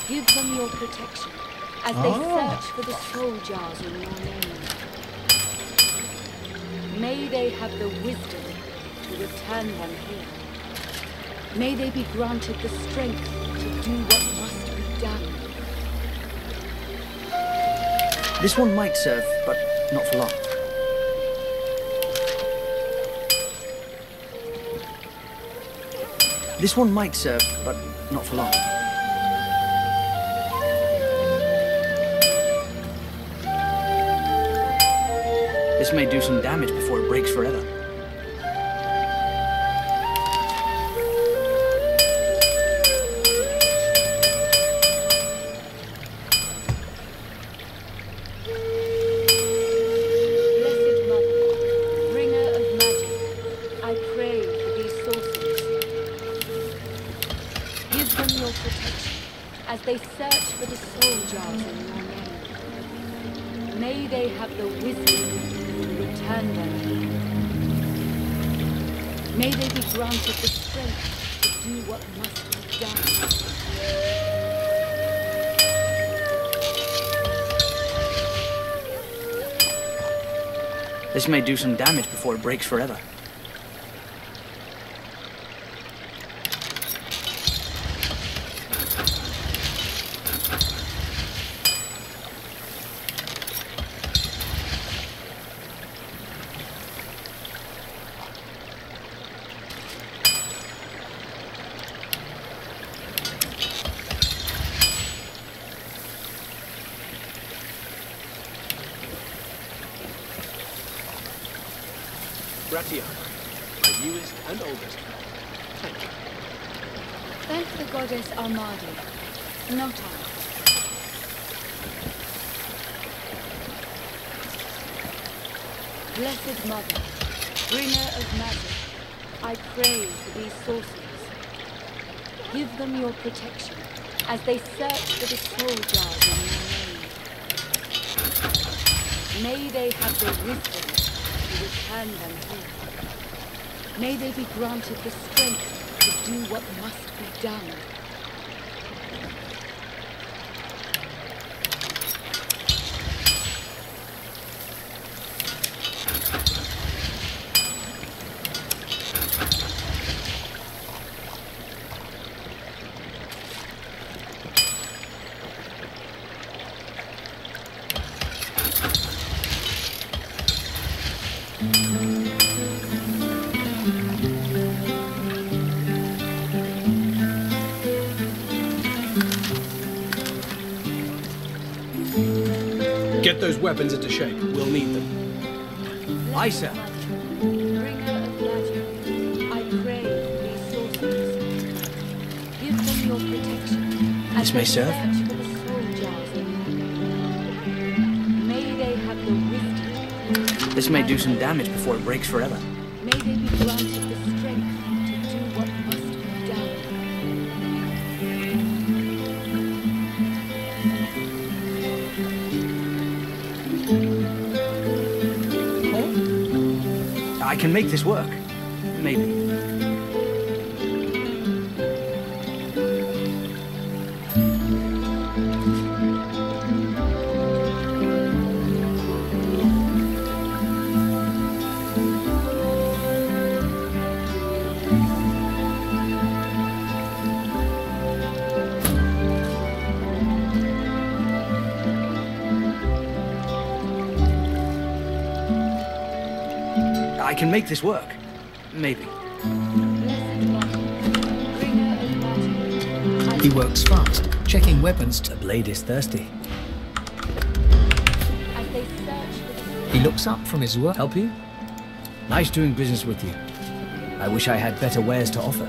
Give them your protection as they search for the soul jars in your name. May they have the wisdom to return them here. May they be granted the strength to do what must be done. This one might serve, but not for long. This one might serve, but not for long. This may do some damage before it breaks forever. Blessed Mother, bringer of magic, I pray for these sorcerers. Give them your protection as they search for the soul jars in your name. May they have the wisdom return them. May they be granted the strength to do what must be done. This may do some damage before it breaks forever. Gratia, my newest and oldest. Thank you. Thank the goddess Armadi, not I. Blessed Mother, bringer of magic, I pray for these sorcerers. Give them your protection as they search for the soul jars in your name. May they have the wisdom to return them here. May they be granted the strength to do what must be done. Get those weapons into shape. We'll need them. Aye, sir. Bringer of magic, I pray for these sorcerers. Give them your protection. This may serve. Search for the soul jars in your name. May they have the wisdom. This may do some damage before it breaks forever. May they be granted the strength to do what must be done. I can make this work. Maybe. I can make this work. Maybe. He works fast, checking weapons. The blade is thirsty. He looks up from his work. Help you? Nice doing business with you. I wish I had better wares to offer.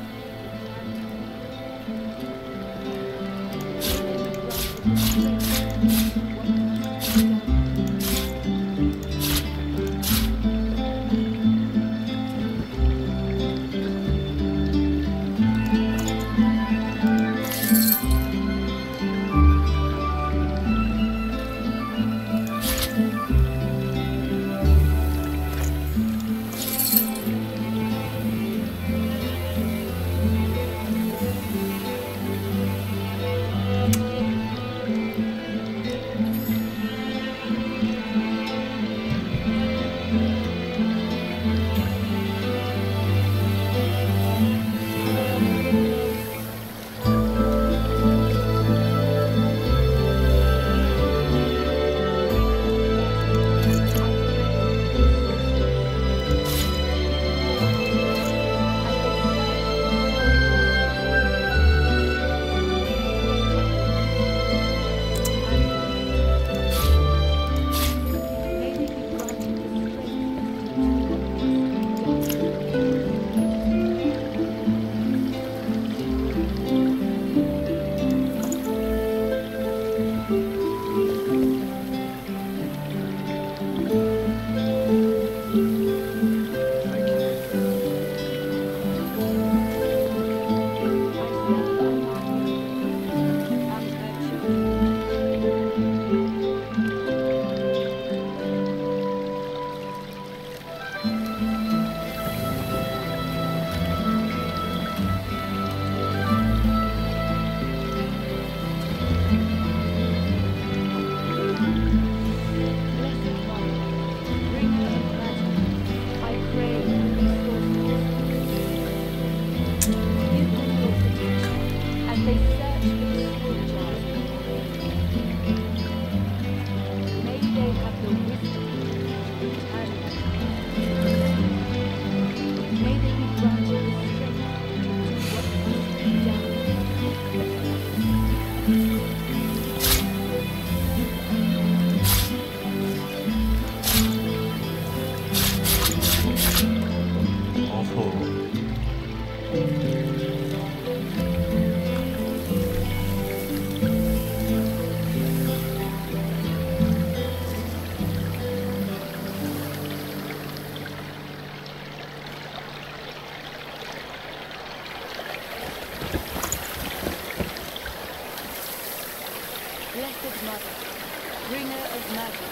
magic,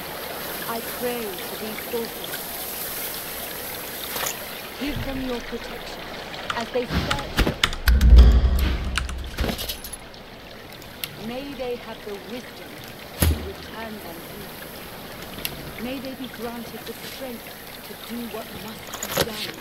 I pray for these sorcerers. Give them your protection as they search. May they have the wisdom to return them here. May they be granted the strength to do what must be done.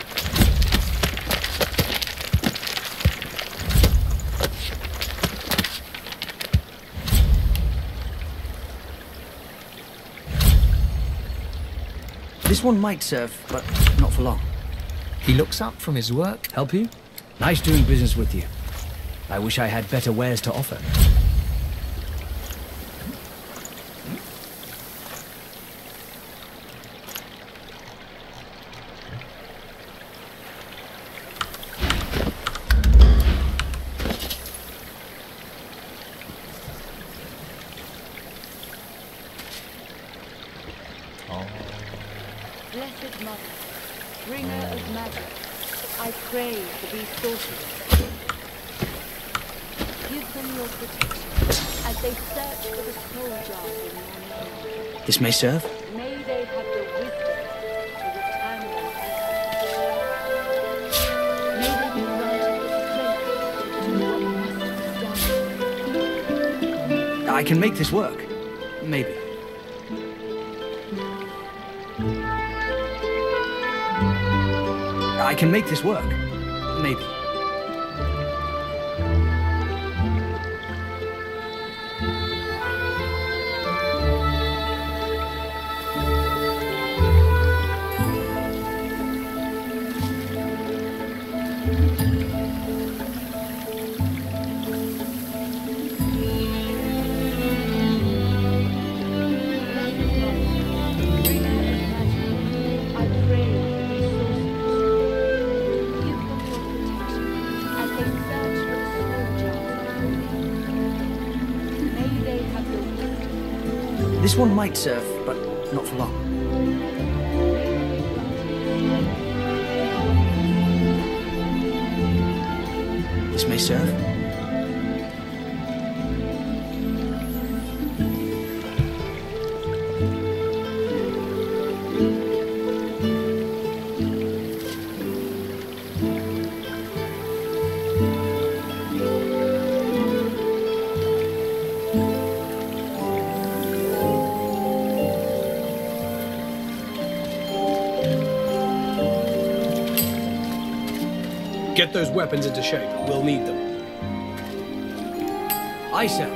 This one might serve, but not for long. He looks up from his work. Help you? Nice doing business with you. I wish I had better wares to offer. Blessed Mother, bringer of magic, I pray for these sorcerers. Give them your protection as they search for the soul jars in your name. This may serve? May they have the wisdom to return them here. May they be granted the strength to do what must be done. I can make this work. Maybe. I can make this work. Maybe. This one might serve, but not for long. This may serve. Get those weapons into shape. We'll need them. Aye, sir.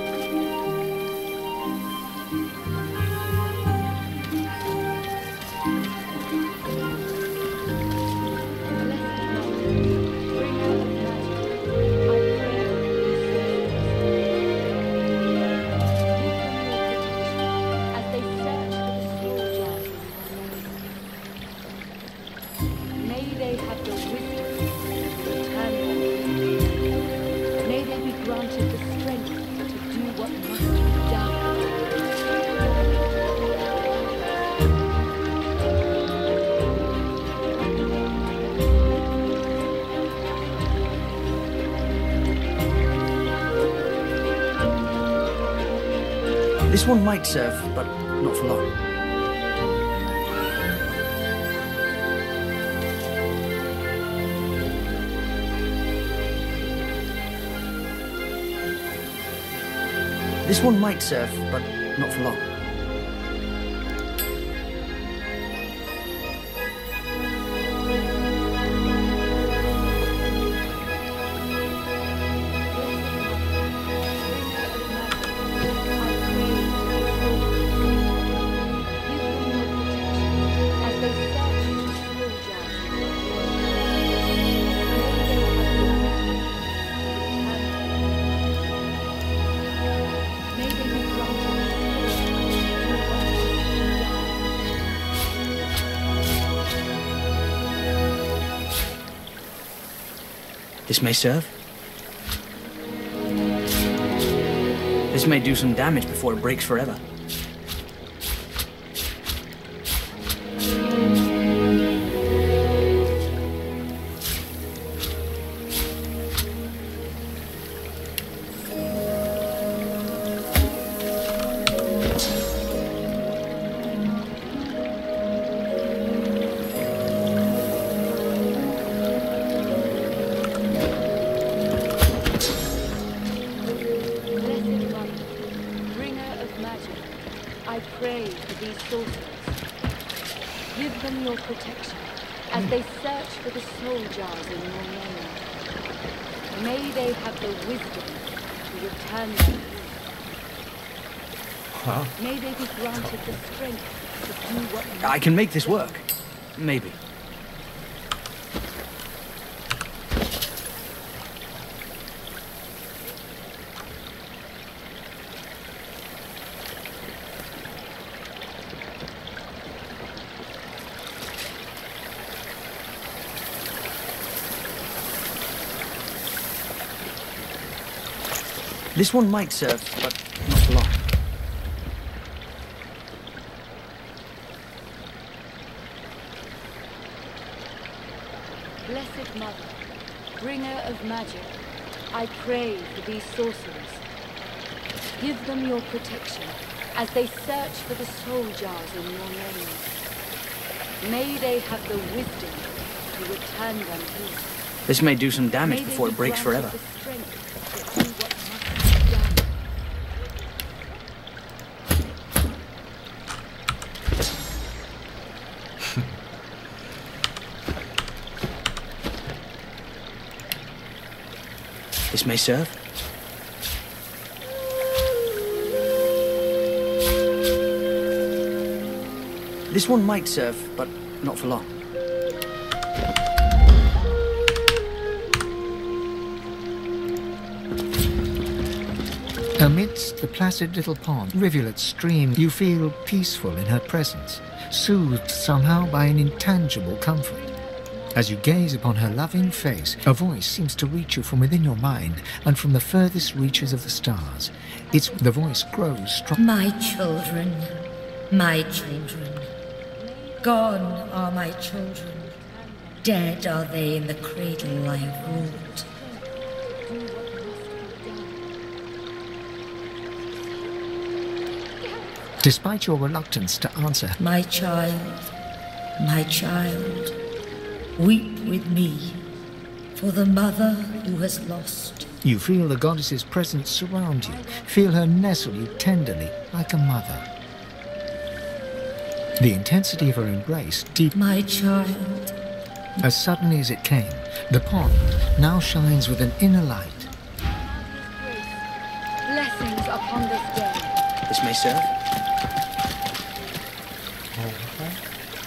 This one might serve, but not for long. This one might serve, but not for long. This may serve. This may do some damage before it breaks forever. pray for these sorcerers. Give them your protection as they search for the soul jars in your name. May they have the wisdom to return them. Huh? May they be granted the strength to do what I can make this work. Maybe. This one might serve, but not for long. Blessed Mother, bringer of magic, I pray for these sorcerers. Give them your protection as they search for the soul jars in your name. May they have the wisdom to return them here. This may do some damage before it breaks forever. This may serve. This one might serve, but not for long. Amidst the placid little pond, rivulet stream, you feel peaceful in her presence, soothed somehow by an intangible comfort. As you gaze upon her loving face, a voice seems to reach you from within your mind and from the furthest reaches of the stars. The voice grows strong. My children, my children. Gone are my children. Dead are they in the cradle I have ruled. Despite your reluctance to answer, my child, weep with me for the mother who has lost. You feel the goddess's presence surround you, feel her nestle you tenderly like a mother. The intensity of her embrace deep. My child. As suddenly as it came, the pond now shines with an inner light. Blessings upon this day. This may serve. What?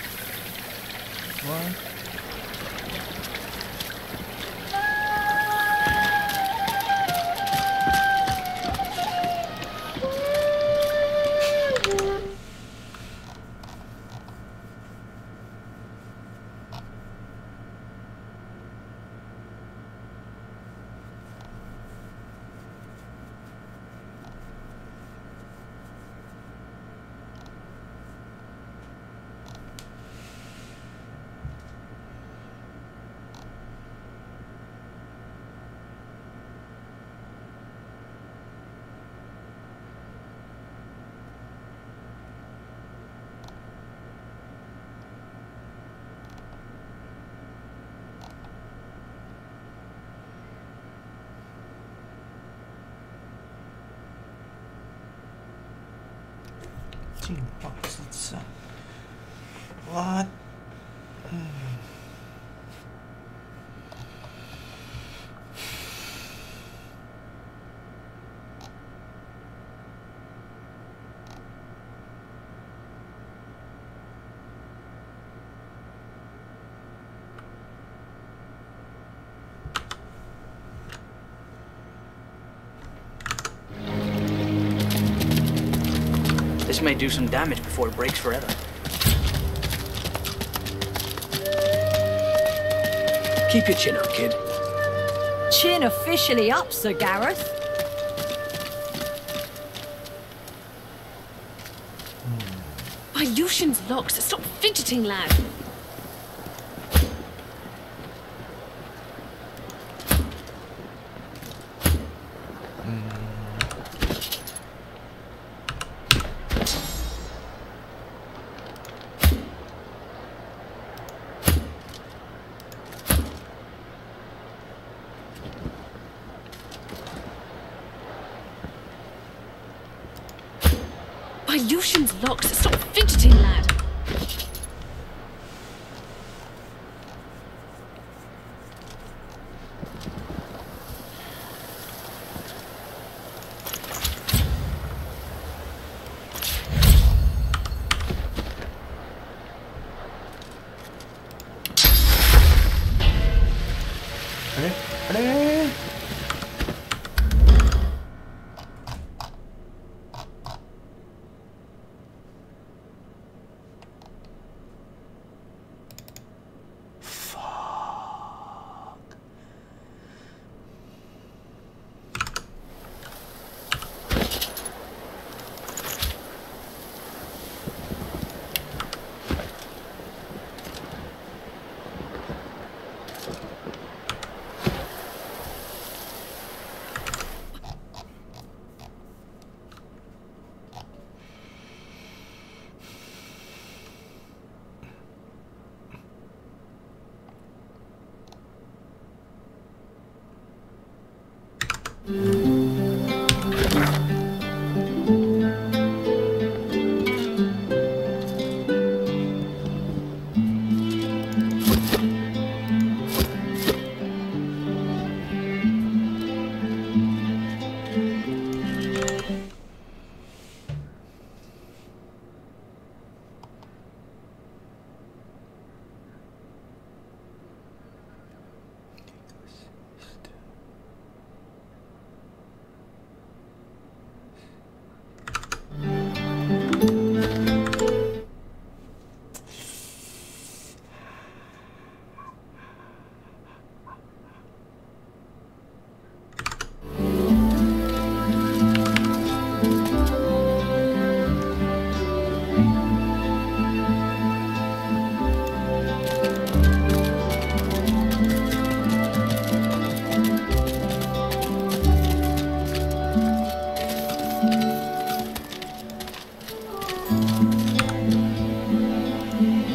What? This may do some damage before it breaks forever. Keep your chin up, kid. Chin officially up, Sir Gareth. By Lucian's locks, stop fidgeting, lad. Lucian's locks. Stop fidgeting, lad.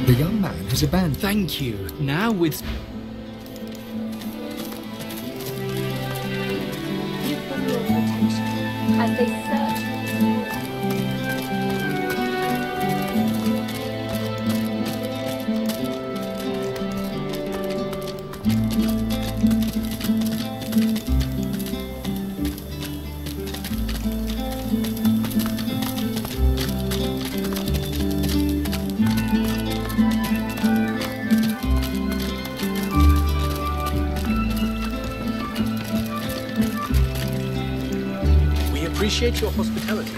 The young man has abandoned. Thank you. Now with... Give them your protection as they search. Appreciate your hospitality.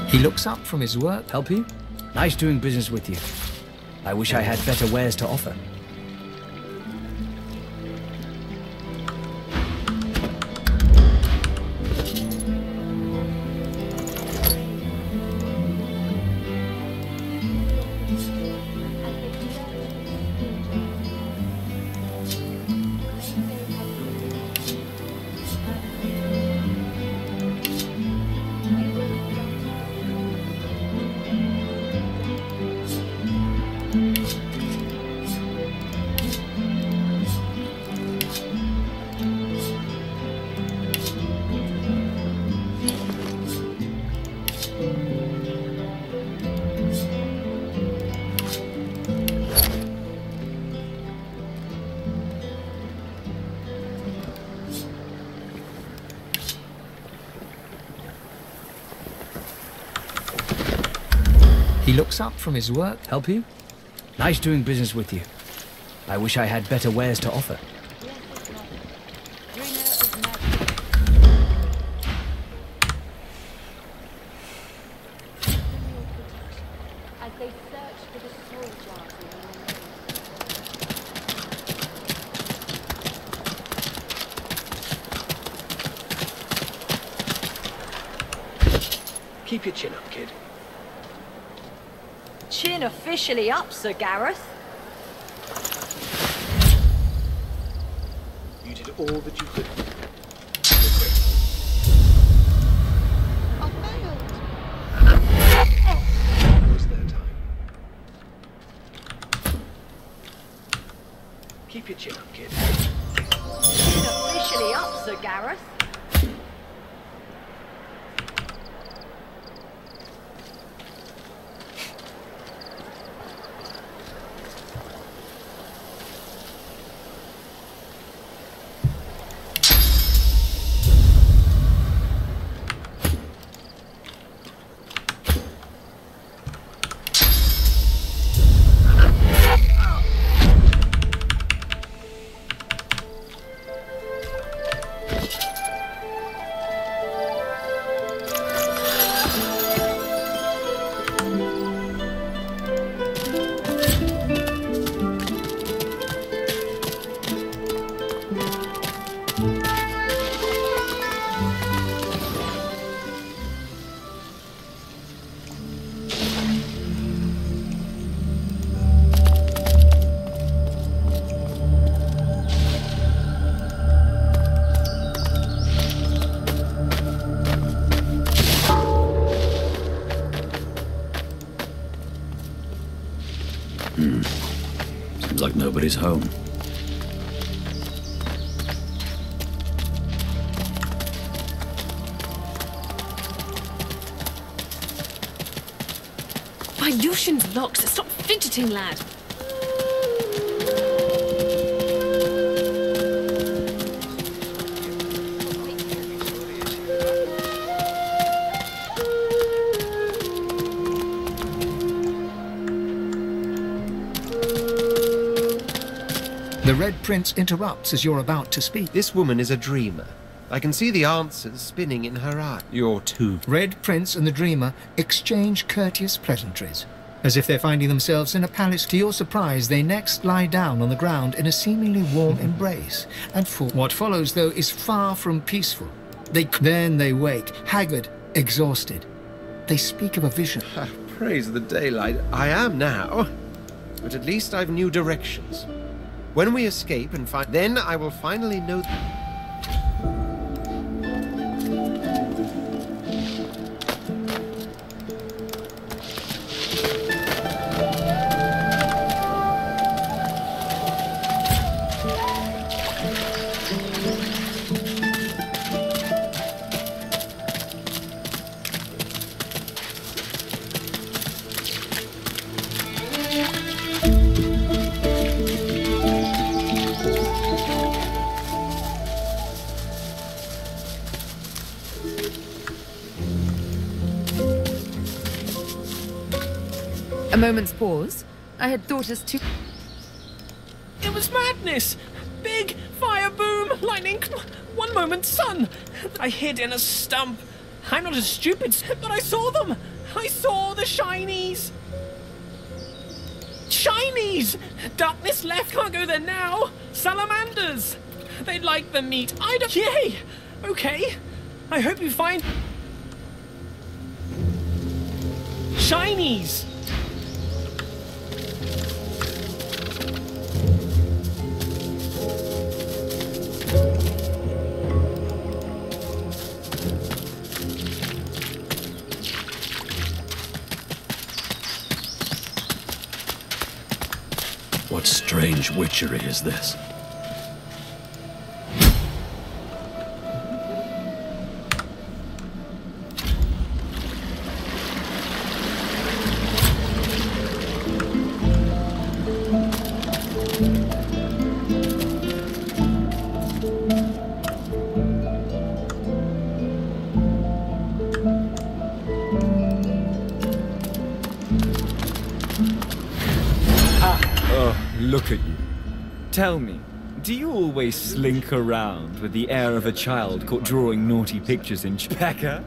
He looks up from his work. Help you? Nice doing business with you. I wish I had better wares to offer. He looks up from his work. Help you? Nice doing business with you. I wish I had better wares to offer. As they search for the soul jars Keep your chin up, kid. Chin officially up, Sir Gareth. You did all that you could. Was their time. Keep your chin up, kid. Chin officially up, Sir Gareth. Seems like nobody's home. By Lucian's locks, stop fidgeting, lad. The Red Prince interrupts as you're about to speak. This woman is a dreamer. I can see the answers spinning in her eye. You're too. Red Prince and the Dreamer exchange courteous pleasantries. As if they're finding themselves in a palace. To your surprise, they next lie down on the ground in a seemingly warm embrace. And what follows, though, is far from peaceful. Then they wake, haggard, exhausted. They speak of a vision. Praise the daylight. I am now. But at least I've new directions. When we escape and find... Then I will finally know... A moment's pause. I had thought us to... It was madness! Big fire boom, lightning, one moment sun. I hid in a stump. I'm not as stupid, but I saw them. I saw the shinies. Shinies! Darkness left, can't go there now. Salamanders. They like the meat. I don't... Yay! Okay. I hope you find... Shinies! What strange witchery is this? look at you. Tell me, do you always slink around with the air of a child caught drawing naughty pictures in Becca?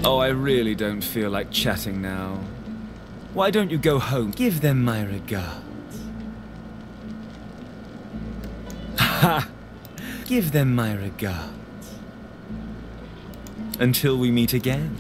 Oh, I really don't feel like chatting now. Why don't you go home? Give them my regards. Ha! Give them my regards. Until we meet again.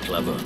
Clever.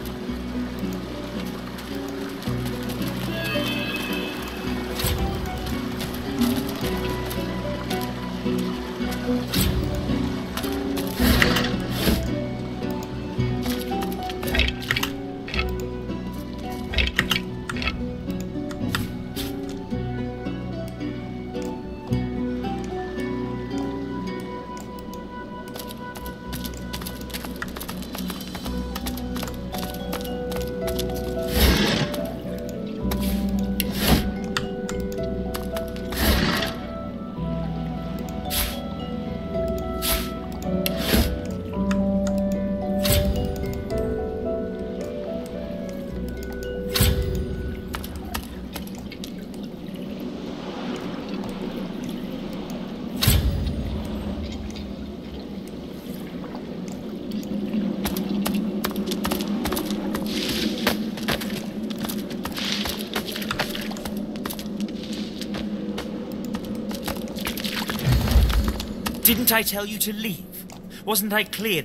Didn't I tell you to leave? Wasn't I clear?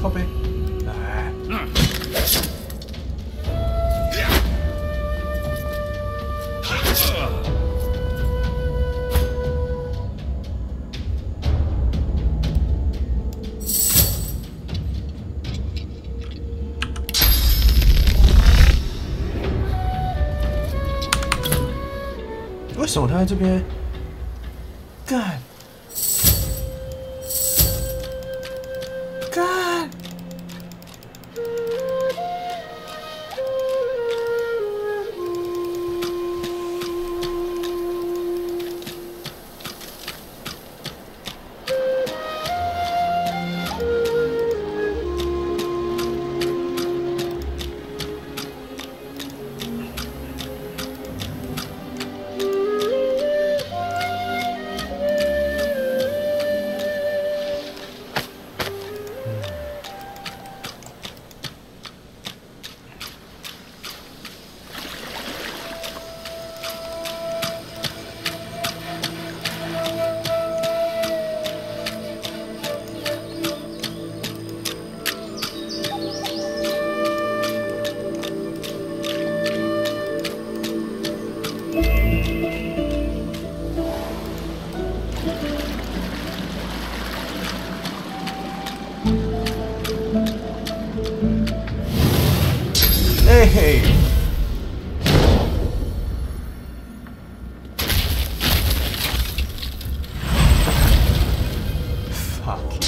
เข้าไป为什么他在这边？干！干！Hey! Fuck you.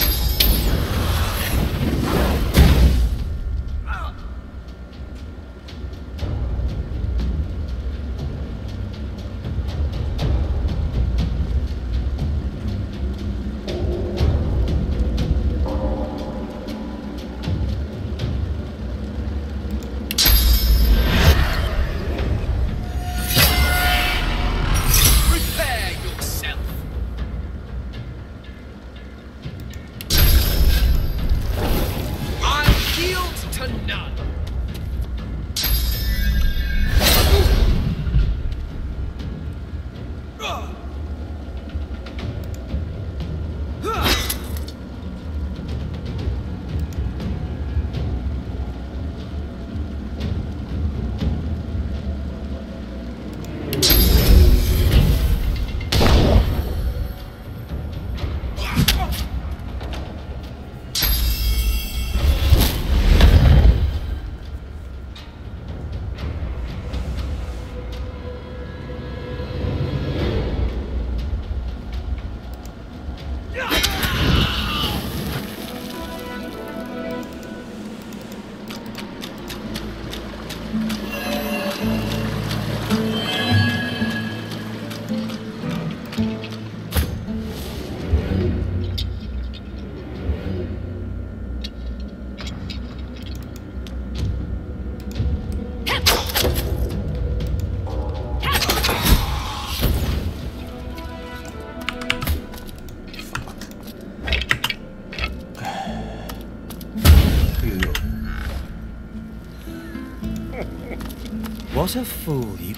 What a fool you...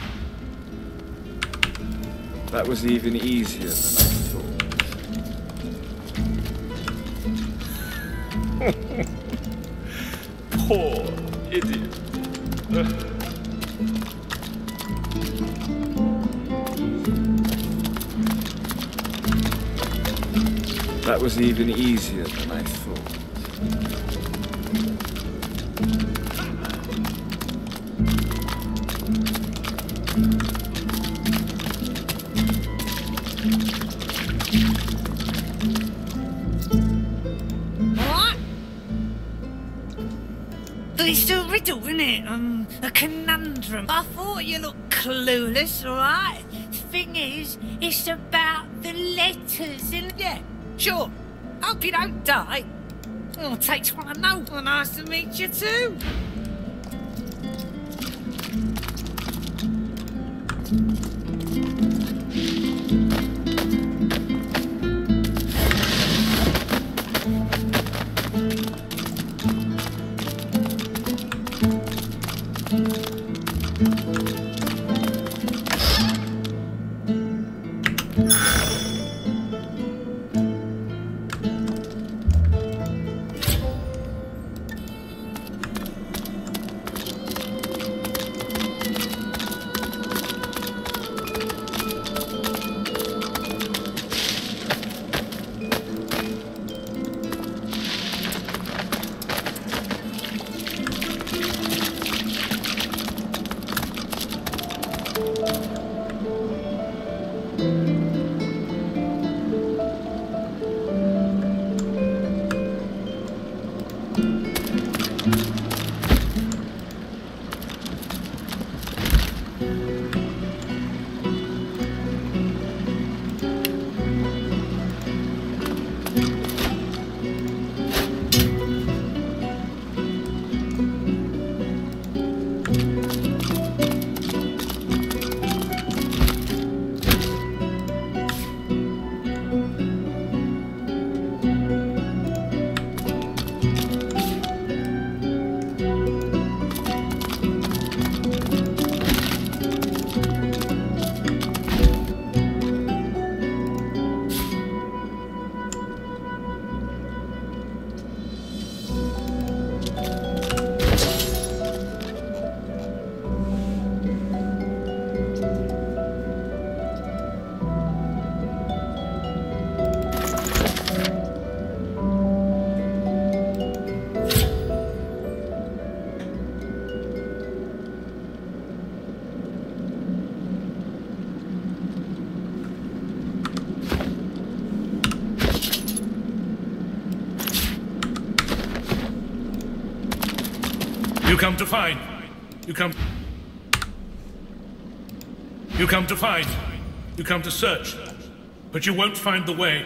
That was even easier than I thought. Poor idiot. That was even easier than I thought. It's a riddle, isn't it? A conundrum. I thought you looked clueless, alright? Thing is, it's about the letters, isn't it? Sure. Hope you don't die. Oh, takes one to know. Well, nice to meet you too. You come to find. You come to find. You come to search. But you won't find the way.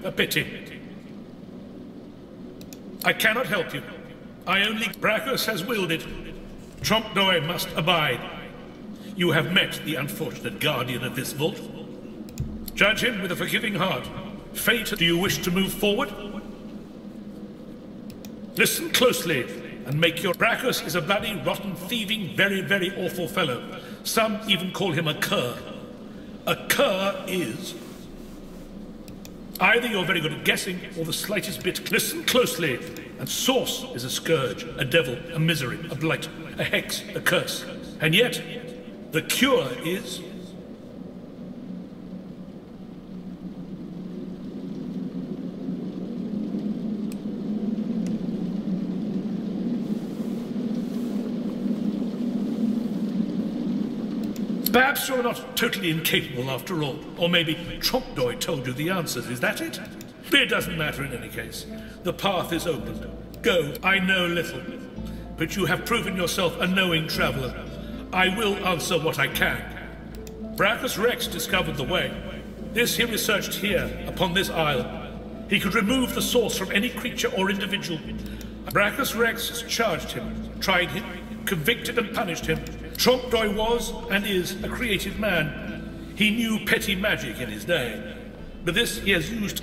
A pity. I cannot help you. I only... Brachus has willed it. Trompe-l'oeil must abide. You have met the unfortunate guardian of this vault. Judge him with a forgiving heart. Fate, do you wish to move forward? Listen closely, and make your... Brachus is a bloody, rotten, thieving, very, very awful fellow. Some even call him a cur. A cur is... either you're very good at guessing, or the slightest bit... Listen closely, and Source is a scourge, a devil, a misery, a blight, a hex, a curse. And yet, the cure is... Perhaps you're not totally incapable after all. Or maybe Trompe-l'oeil told you the answers. Is that it? It doesn't matter in any case. The path is open. Go. I know little. But you have proven yourself a knowing traveler. I will answer what I can. Brachus Rex discovered the way. This he researched here, upon this isle. He could remove the source from any creature or individual. Brachus Rex charged him, tried him, convicted and punished him. Trompe-l'oeil was, and is, a creative man. He knew petty magic in his day. But this he has used...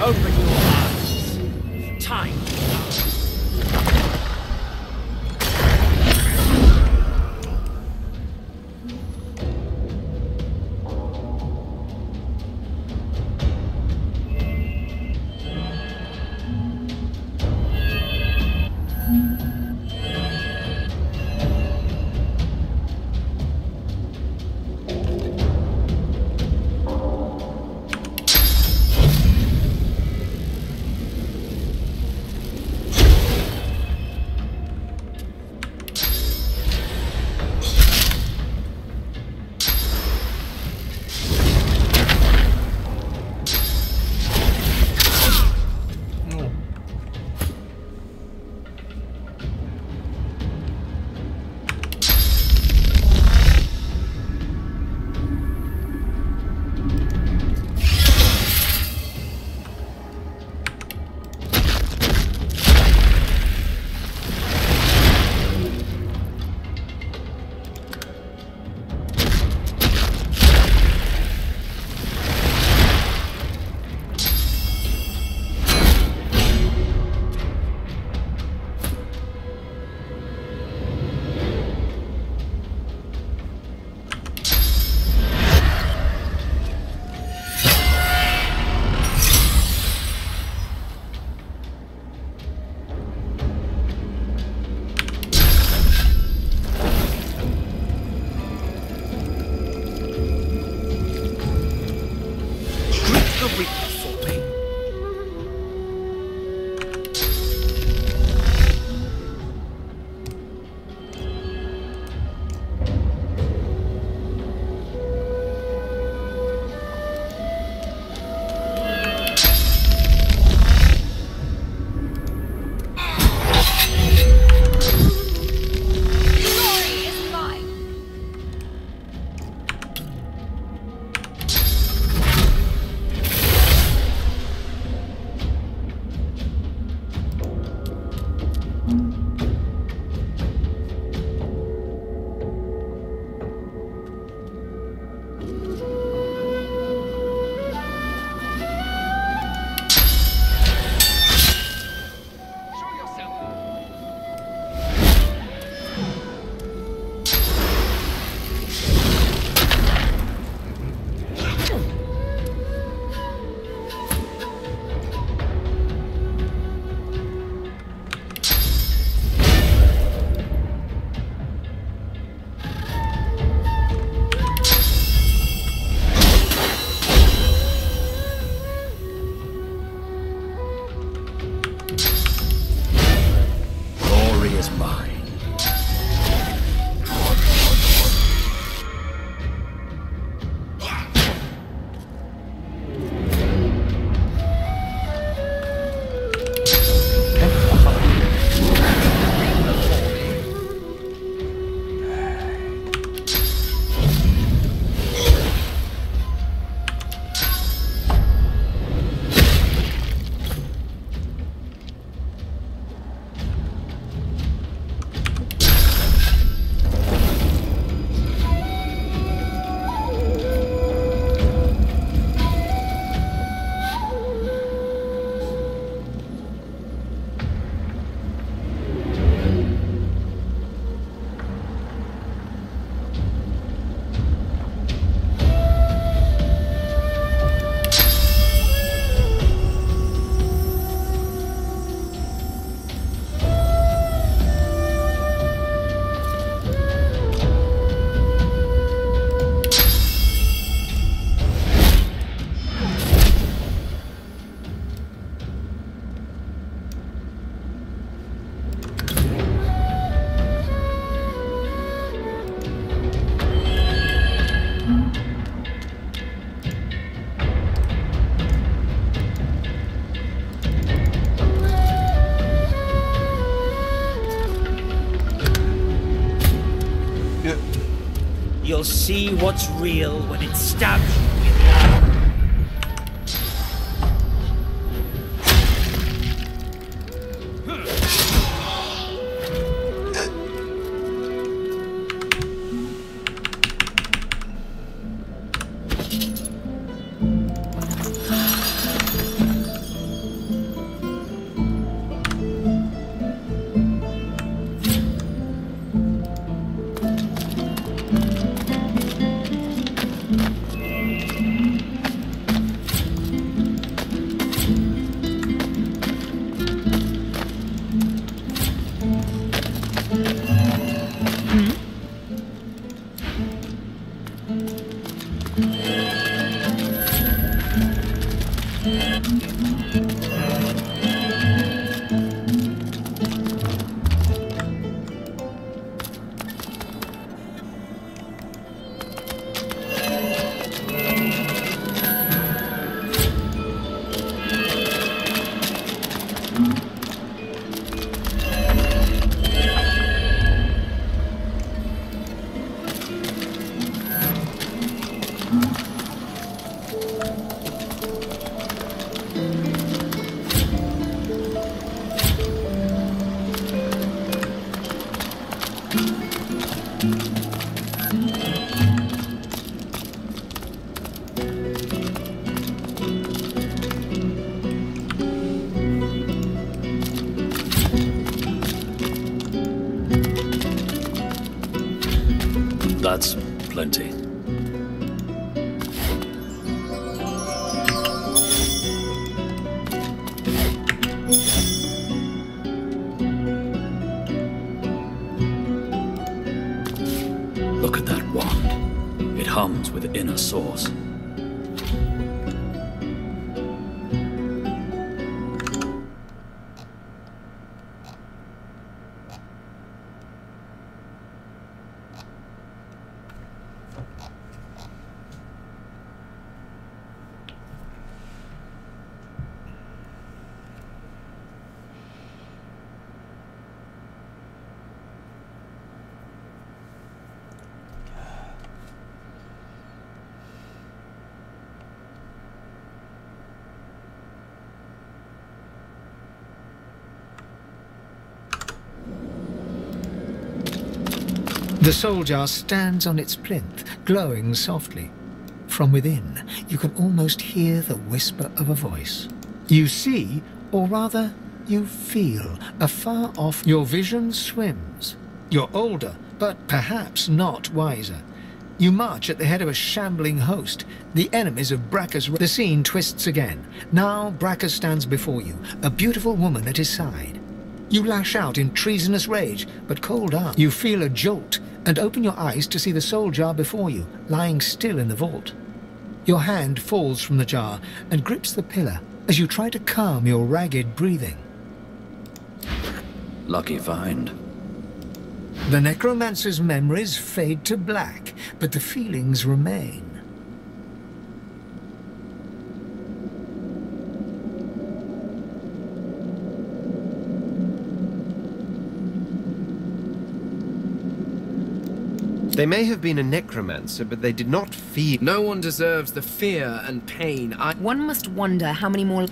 Open your eyes. Time. is mine. You'll see what's real when it stabs you with love. That's plenty. Look at that wand. It hums with inner source. The soul jar stands on its plinth, glowing softly. From within, you can almost hear the whisper of a voice. You see, or rather, you feel, afar off. Your vision swims. You're older, but perhaps not wiser. You march at the head of a shambling host, the enemies of Brackus. The scene twists again. Now Brackus stands before you, a beautiful woman at his side. You lash out in treasonous rage, but cold arm. You feel a jolt and open your eyes to see the soul jar before you, lying still in the vault. Your hand falls from the jar and grips the pillar as you try to calm your ragged breathing. Lucky find. The necromancer's memories fade to black, but the feelings remain. They may have been a necromancer, but they did not feel. No one deserves the fear and pain. One must wonder how many more...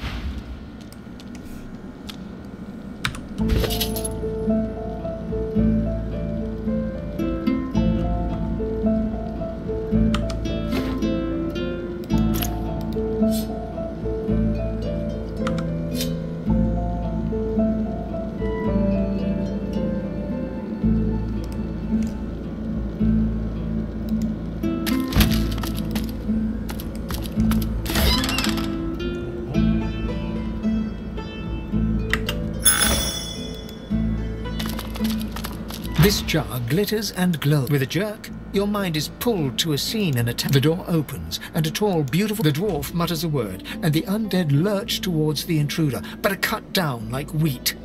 This jar glitters and glows. With a jerk, your mind is pulled to a scene and attack. The door opens, and a tall, beautiful... The dwarf mutters a word, and the undead lurch towards the intruder, but are cut down like wheat.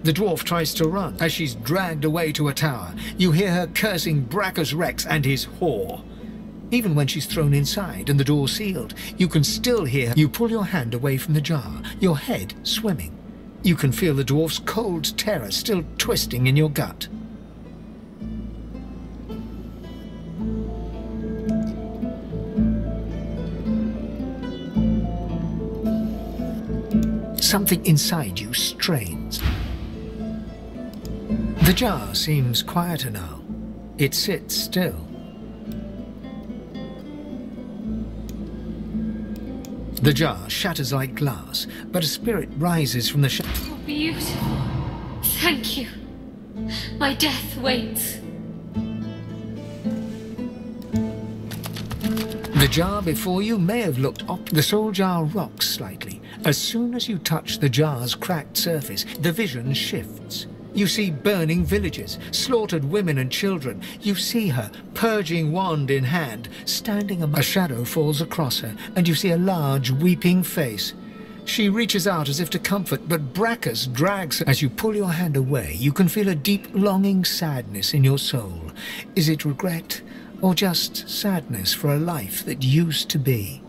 The dwarf tries to run. As she's dragged away to a tower, you hear her cursing Brachus Rex and his whore. Even when she's thrown inside and the door sealed, you can still hear her. You pull your hand away from the jar, your head swimming. You can feel the dwarf's cold terror still twisting in your gut. Something inside you strains. The jar seems quieter now. It sits still. The jar shatters like glass, but a spirit rises from the Oh, beautiful. Thank you. My death waits. The jar before you may have looked up. The soul jar rocks slightly. As soon as you touch the jar's cracked surface, the vision shifts. You see burning villages, slaughtered women and children. You see her, purging wand in hand, standing among... A shadow falls across her, and you see a large, weeping face. She reaches out as if to comfort, but Brachus drags her. As you pull your hand away, you can feel a deep, longing sadness in your soul. Is it regret, or just sadness for a life that used to be?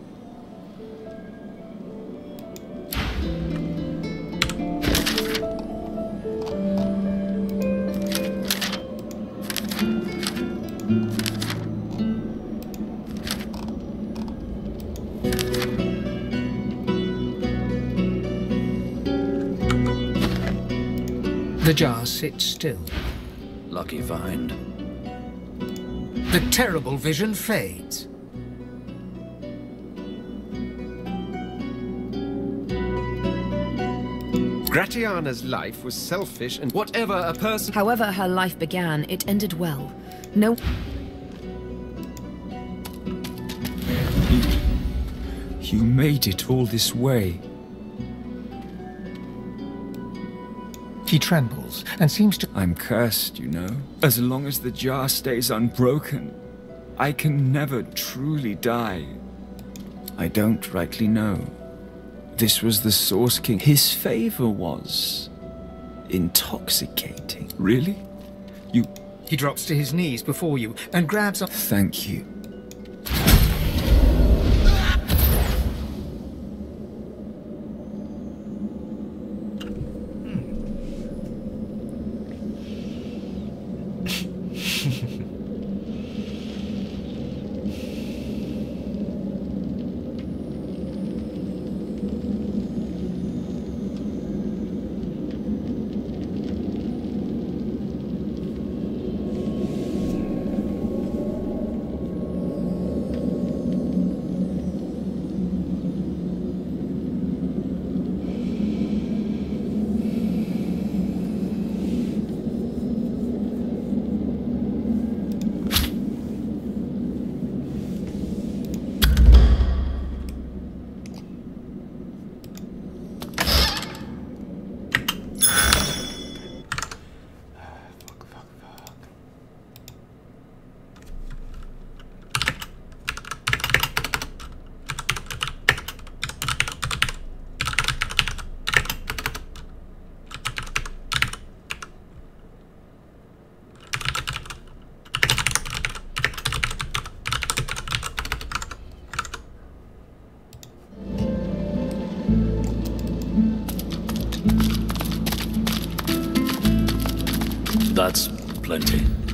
The jar sits still. Lucky find. The terrible vision fades. Gratiana's life was selfish and whatever a person... However her life began, it ended well. No... You made it all this way. He trembles and seems to... I'm cursed, you know. As long as the jar stays unbroken, I can never truly die. I don't rightly know. This was the Source King. His favor was intoxicating. Really? You... He drops to his knees before you and grabs up... Thank you. That's plenty.